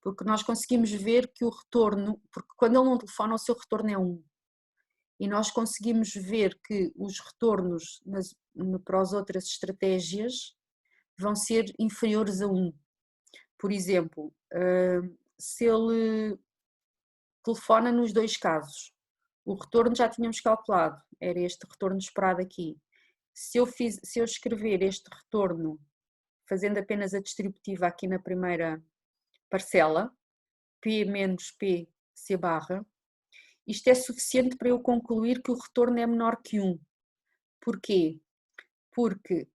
Speaker 1: Porque nós conseguimos ver que o retorno, porque quando ele não telefona, o seu retorno é 1. E nós conseguimos ver que os retornos para as outras estratégias vão ser inferiores a 1. Por exemplo, se ele telefona nos dois casos, o retorno já tínhamos calculado, era este retorno esperado aqui. Se eu escrever este retorno fazendo apenas a distributiva aqui na primeira parcela, P menos P C barra, isto é suficiente para eu concluir que o retorno é menor que 1. Porquê? Porque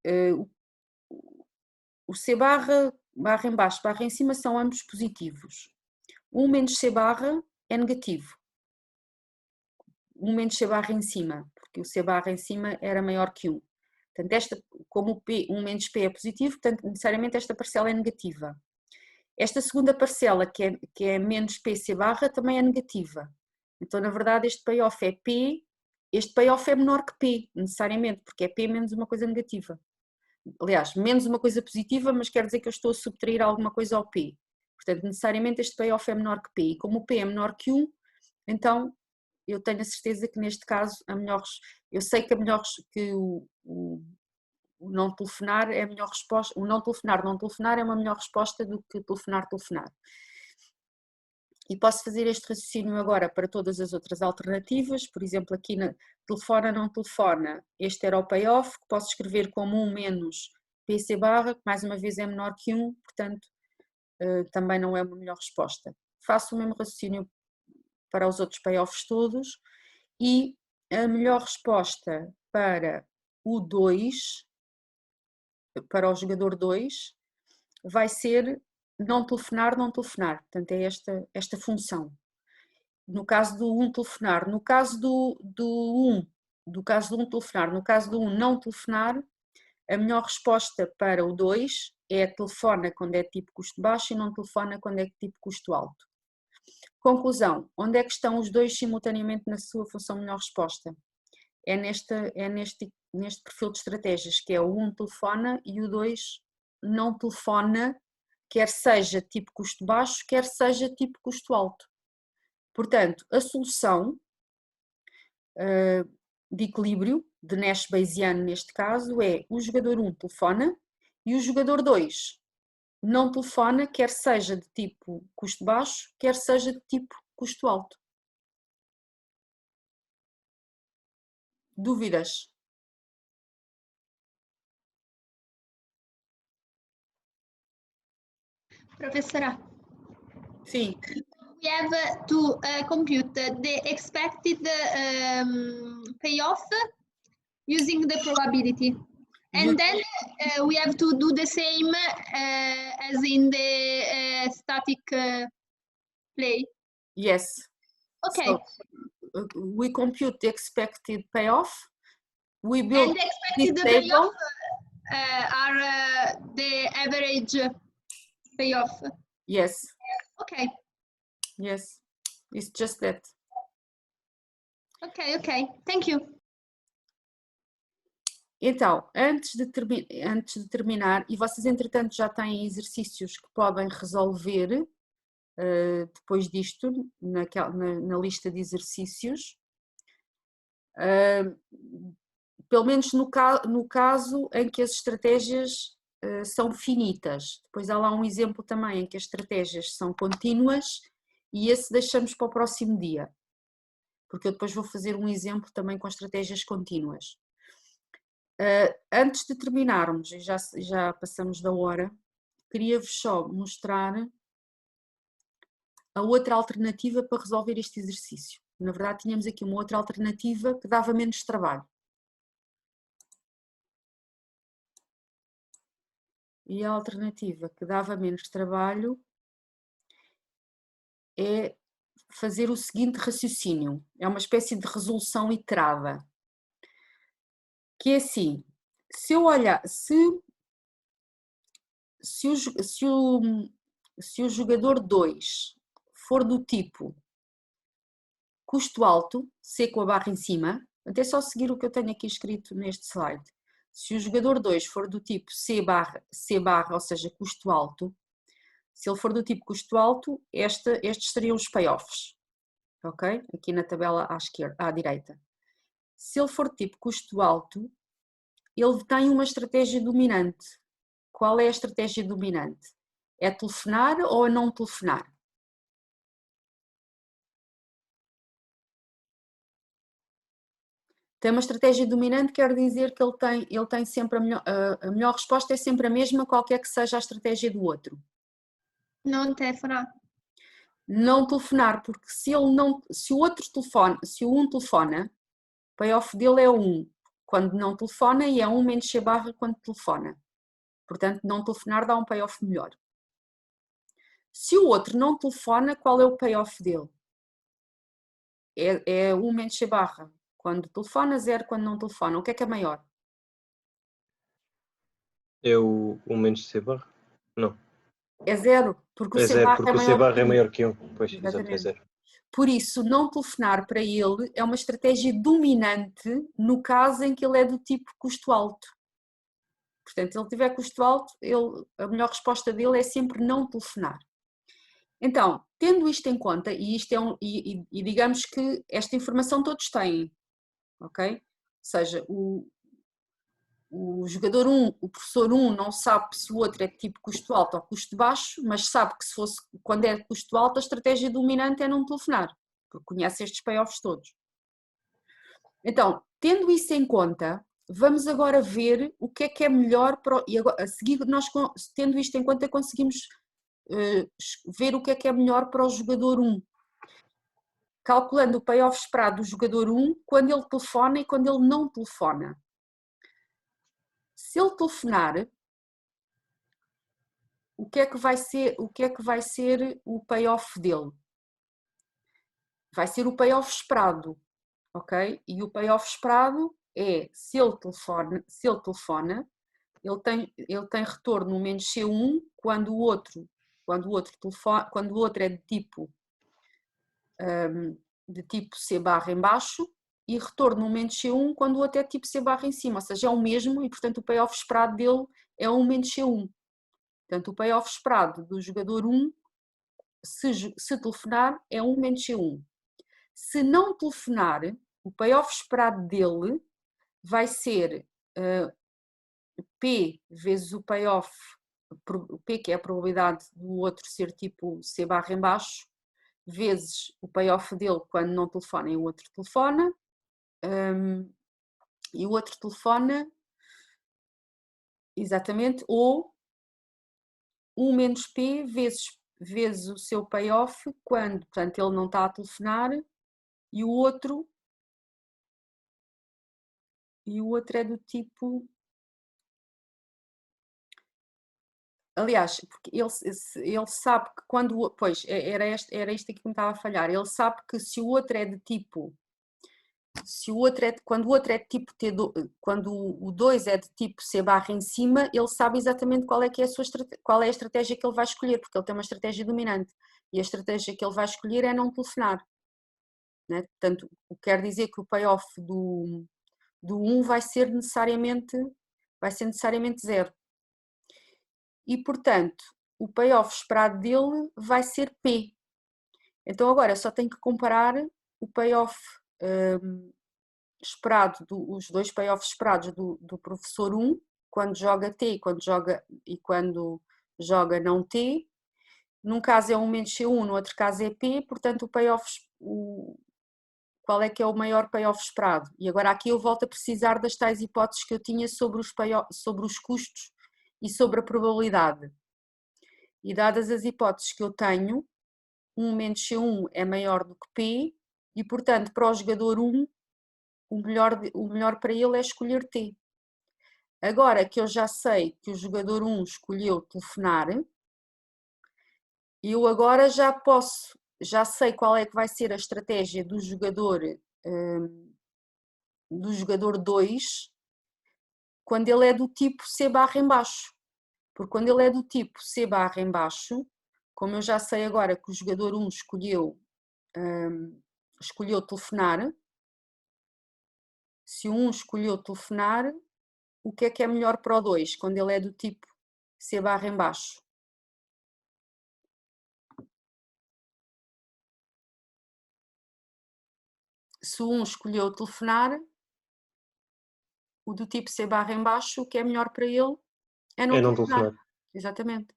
Speaker 1: o C barra em baixo, barra em cima são ambos positivos. 1 menos C barra é negativo. 1 menos C barra em cima, porque o C barra em cima era maior que 1. Portanto, como o P, 1 menos P é positivo, portanto, necessariamente esta parcela é negativa. Esta segunda parcela, que é menos P C barra, também é negativa. Então, na verdade, este payoff é P, este payoff é menor que P, necessariamente, porque é P menos uma coisa negativa. Aliás, menos uma coisa positiva, mas quer dizer que eu estou a subtrair alguma coisa ao P. Portanto, necessariamente este payoff é menor que P. E como o P é menor que 1, então eu tenho a certeza que neste caso eu sei que o não telefonar é a melhor resposta, o não telefonar é uma melhor resposta do que telefonar. E posso fazer este raciocínio agora para todas as outras alternativas, por exemplo, aqui na telefona, não telefona, este era o payoff, que posso escrever como 1 menos PC barra, que mais uma vez é menor que 1, portanto também não é uma melhor resposta. Faço o mesmo raciocínio para os outros payoffs todos e a melhor resposta para o 2, para o jogador 2, vai ser não telefonar, não telefonar. Portanto, é esta função. No caso do 1 telefonar, no caso do 1 telefonar, no caso do 1 não telefonar, a melhor resposta para o 2 é telefona quando é tipo custo baixo e não telefona quando é tipo custo alto. Conclusão, onde é que estão os dois simultaneamente na sua função melhor resposta? É neste perfil de estratégias, que é o 1 telefona e o 2 não telefona, quer seja tipo custo baixo, quer seja tipo custo alto. Portanto, a solução de equilíbrio, de Nash Bayesiano neste caso, é o jogador 1 telefona e o jogador 2 não telefona, quer seja de tipo custo baixo, quer seja de tipo custo alto. Dúvidas?
Speaker 5: Professora,
Speaker 1: Sim.
Speaker 5: we have to compute the expected payoff using the probability. And then we have to do the same as in the static play.
Speaker 1: Yes.
Speaker 5: Okay.
Speaker 1: So, we compute the expected payoff. We build
Speaker 5: And the expected
Speaker 1: this table.
Speaker 5: payoff are the average payoff.
Speaker 1: Yes.
Speaker 5: Okay.
Speaker 1: Yes. It's just that.
Speaker 5: Okay. Okay. Thank you.
Speaker 1: Então, antes de terminar, e vocês entretanto já têm exercícios que podem resolver depois disto, na lista de exercícios, pelo menos no caso em que as estratégias são finitas. Depois há lá um exemplo também em que as estratégias são contínuas e esse deixamos para o próximo dia, porque eu depois vou fazer um exemplo também com estratégias contínuas. Antes de terminarmos, já passamos da hora, queria-vos só mostrar a outra alternativa para resolver este exercício. Na verdade, tínhamos aqui uma outra alternativa que dava menos trabalho. E a alternativa que dava menos trabalho é fazer o seguinte raciocínio. É uma espécie de resolução iterada. Que é assim, se eu olhar, se o jogador 2 for do tipo custo alto, C com a barra em cima, até só seguir o que eu tenho aqui escrito neste slide. Se o jogador 2 for do tipo C barra, ou seja, custo alto, se ele for do tipo custo alto, estes seriam os payoffs, ok? Aqui na tabela à direita. Se ele for do tipo custo alto, ele tem uma estratégia dominante. Qual é a estratégia dominante? É telefonar ou é não telefonar? Tem uma estratégia dominante, quer dizer que ele tem sempre a melhor resposta é sempre a mesma, qualquer que seja a estratégia do outro.
Speaker 5: Não telefonar.
Speaker 1: Não telefonar, porque se o outro telefona, se o 1 telefona, o payoff dele é 1 quando não telefona e é 1 menos C barra quando telefona. Portanto, não telefonar dá um payoff melhor. Se o outro não telefona, qual é o payoff dele? É 1 menos C barra quando telefona, 0 quando não telefona. O que é maior?
Speaker 2: É o menos C barra? Não.
Speaker 1: É 0, porque o
Speaker 2: É
Speaker 1: C
Speaker 2: 0,
Speaker 1: barra
Speaker 2: porque
Speaker 1: é
Speaker 2: o C
Speaker 1: maior
Speaker 2: barra
Speaker 1: que
Speaker 2: é
Speaker 1: 1.
Speaker 2: maior que 1. Pois, exato, é
Speaker 1: Exatamente.
Speaker 2: 0.
Speaker 1: Por isso, não telefonar para ele é uma estratégia dominante no caso em que ele é do tipo custo alto. Portanto, se ele tiver custo alto, a melhor resposta dele é sempre não telefonar. Então, tendo isto em conta, e digamos que esta informação todos têm, ok? Ou seja, o jogador 1, o professor 1 não sabe se o outro é de tipo custo alto ou custo baixo, mas sabe que quando é de custo alto, a estratégia dominante é não telefonar, porque conhece estes payoffs todos. Então, tendo isso em conta, vamos agora ver o que é melhor e agora, a seguir, nós tendo isto em conta, conseguimos ver o que é melhor para o jogador 1. Calculando o payoff esperado do jogador 1 quando ele telefona e quando ele não telefona. Se ele telefonar, o que é que vai ser o payoff dele? Vai ser o payoff esperado, ok? E o payoff esperado é, se ele telefona, ele tem retorno menos C1 quando o outro é de tipo C barra em baixo, e retorno menos C1 quando o outro é tipo C barra em cima, ou seja, é o mesmo e portanto o payoff esperado dele é 1 menos C1. Portanto, o payoff esperado do jogador 1, se telefonar, é 1 menos C1. Se não telefonar, o payoff esperado dele vai ser P vezes o payoff, P que é a probabilidade do outro ser tipo C barra em baixo, vezes o payoff dele quando não telefona e o outro telefona, e o outro telefona, exatamente, ou 1 menos P vezes o seu payoff quando, portanto, ele não está a telefonar e o outro é do tipo... Aliás, porque ele sabe que quando... Pois, era isto aqui que me estava a falhar. Ele sabe que se o outro é de tipo... quando o outro é de tipo T2, quando o 2 é de tipo C barra em cima, ele sabe exatamente qual é a estratégia que ele vai escolher, porque ele tem uma estratégia dominante. E a estratégia que ele vai escolher é não telefonar. Né? Portanto, o que quer dizer que o payoff do 1 vai ser necessariamente 0. E, portanto, o payoff esperado dele vai ser P. Então, agora só tenho que comparar o payoff esperado, os dois payoffs esperados do professor 1, quando joga T e quando joga não T. Num caso é 1 menos C1, no outro caso é P, portanto, qual é que é o maior payoff esperado? E agora aqui eu volto a precisar das tais hipóteses que eu tinha sobre os custos e sobre a probabilidade. E dadas as hipóteses que eu tenho, 1 menos C1 é maior do que P e, portanto, para o jogador 1, o melhor para ele é escolher T. Agora que eu já sei que o jogador 1 escolheu telefonar, eu agora já sei qual é que vai ser a estratégia do jogador 2 quando ele é do tipo C barra em baixo. Porque quando ele é do tipo C barra em baixo, como eu já sei agora que o jogador 1 escolheu telefonar, se o 1 escolheu telefonar, o que é melhor para o 2, quando ele é do tipo C barra em baixo? Se o 1 escolheu telefonar, o do tipo C barra em baixo, o que é melhor para ele é não telefonar. Exatamente.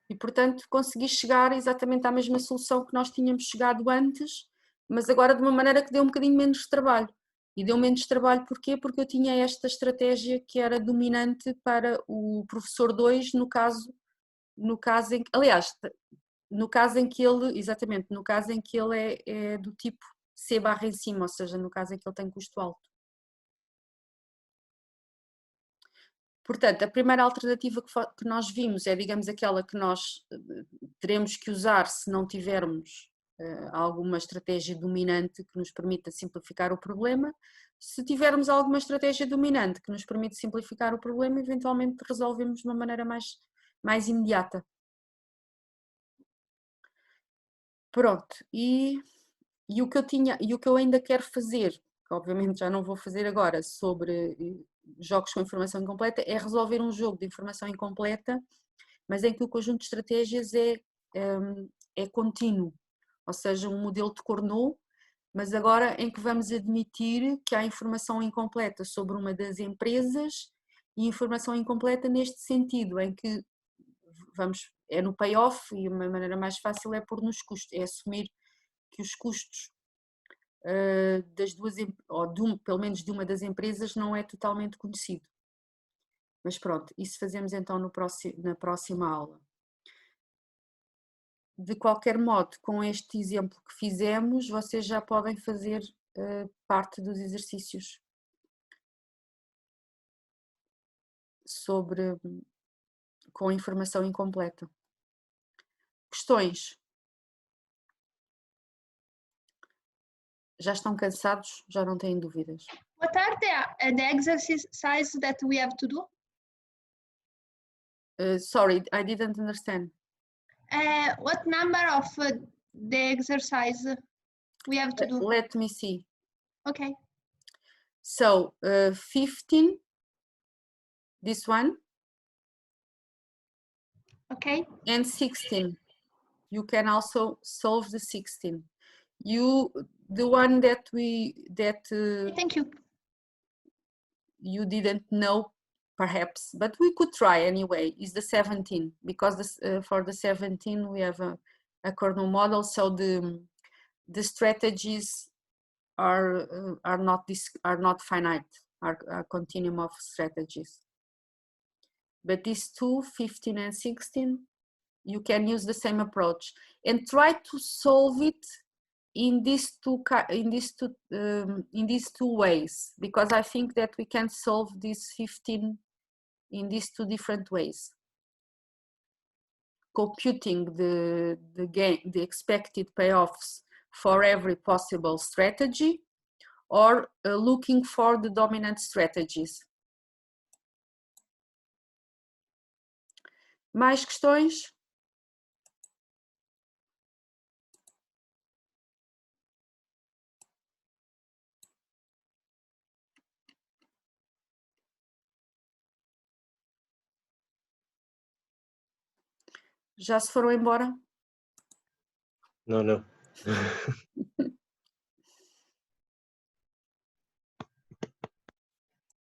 Speaker 1: E, portanto, consegui chegar exatamente à mesma solução que nós tínhamos chegado antes, mas agora de uma maneira que deu um bocadinho menos de trabalho. E deu menos trabalho porquê? Porque eu tinha esta estratégia que era dominante para o professor 2, no caso em que, aliás, no caso em que ele, exatamente, no caso em que ele é do tipo C barra em cima, ou seja, no caso em que ele tem custo alto. Portanto, a primeira alternativa que nós vimos é, digamos, aquela que nós teremos que usar se não tivermos alguma estratégia dominante que nos permita simplificar o problema. Se tivermos alguma estratégia dominante que nos permite simplificar o problema, eventualmente resolvemos de uma maneira mais imediata. Pronto, e o que eu ainda quero fazer, que obviamente já não vou fazer agora, sobre jogos com informação incompleta, é resolver um jogo de informação incompleta, mas em que o conjunto de estratégias é contínuo, ou seja, um modelo de Cournot, mas agora em que vamos admitir que há informação incompleta sobre uma das empresas e informação incompleta neste sentido, em que é no payoff, e uma maneira mais fácil é pôr nos custos, é assumir que os custos das duas, ou pelo menos de uma das empresas, não é totalmente conhecido. Mas pronto, isso fazemos então na próxima aula. De qualquer modo, com este exemplo que fizemos, vocês já podem fazer parte dos exercícios sobre com informação incompleta. Questões? Já estão cansados? Já não têm dúvidas?
Speaker 5: What are the exercises that we have to do?
Speaker 1: Sorry, I didn't understand.
Speaker 5: What number of the exercise we have to do?
Speaker 1: Let me see.
Speaker 5: Okay.
Speaker 1: So 15, this one,
Speaker 5: Okay.
Speaker 1: and 16. You can also solve the 16. The one that
Speaker 5: Thank you.
Speaker 1: you didn't know perhaps, but we could try anyway, is the 17, because for the 17 we have a kernel model, so the strategies are not finite, are a continuum of strategies. But these two, 15 and 16, you can use the same approach and try to solve it in these two ways, because I think that we can solve this 15 in these two different ways. Computing the expected payoffs for every possible strategy, or looking for the dominant strategies. Mais questões? Já se foram embora?
Speaker 2: Não, não.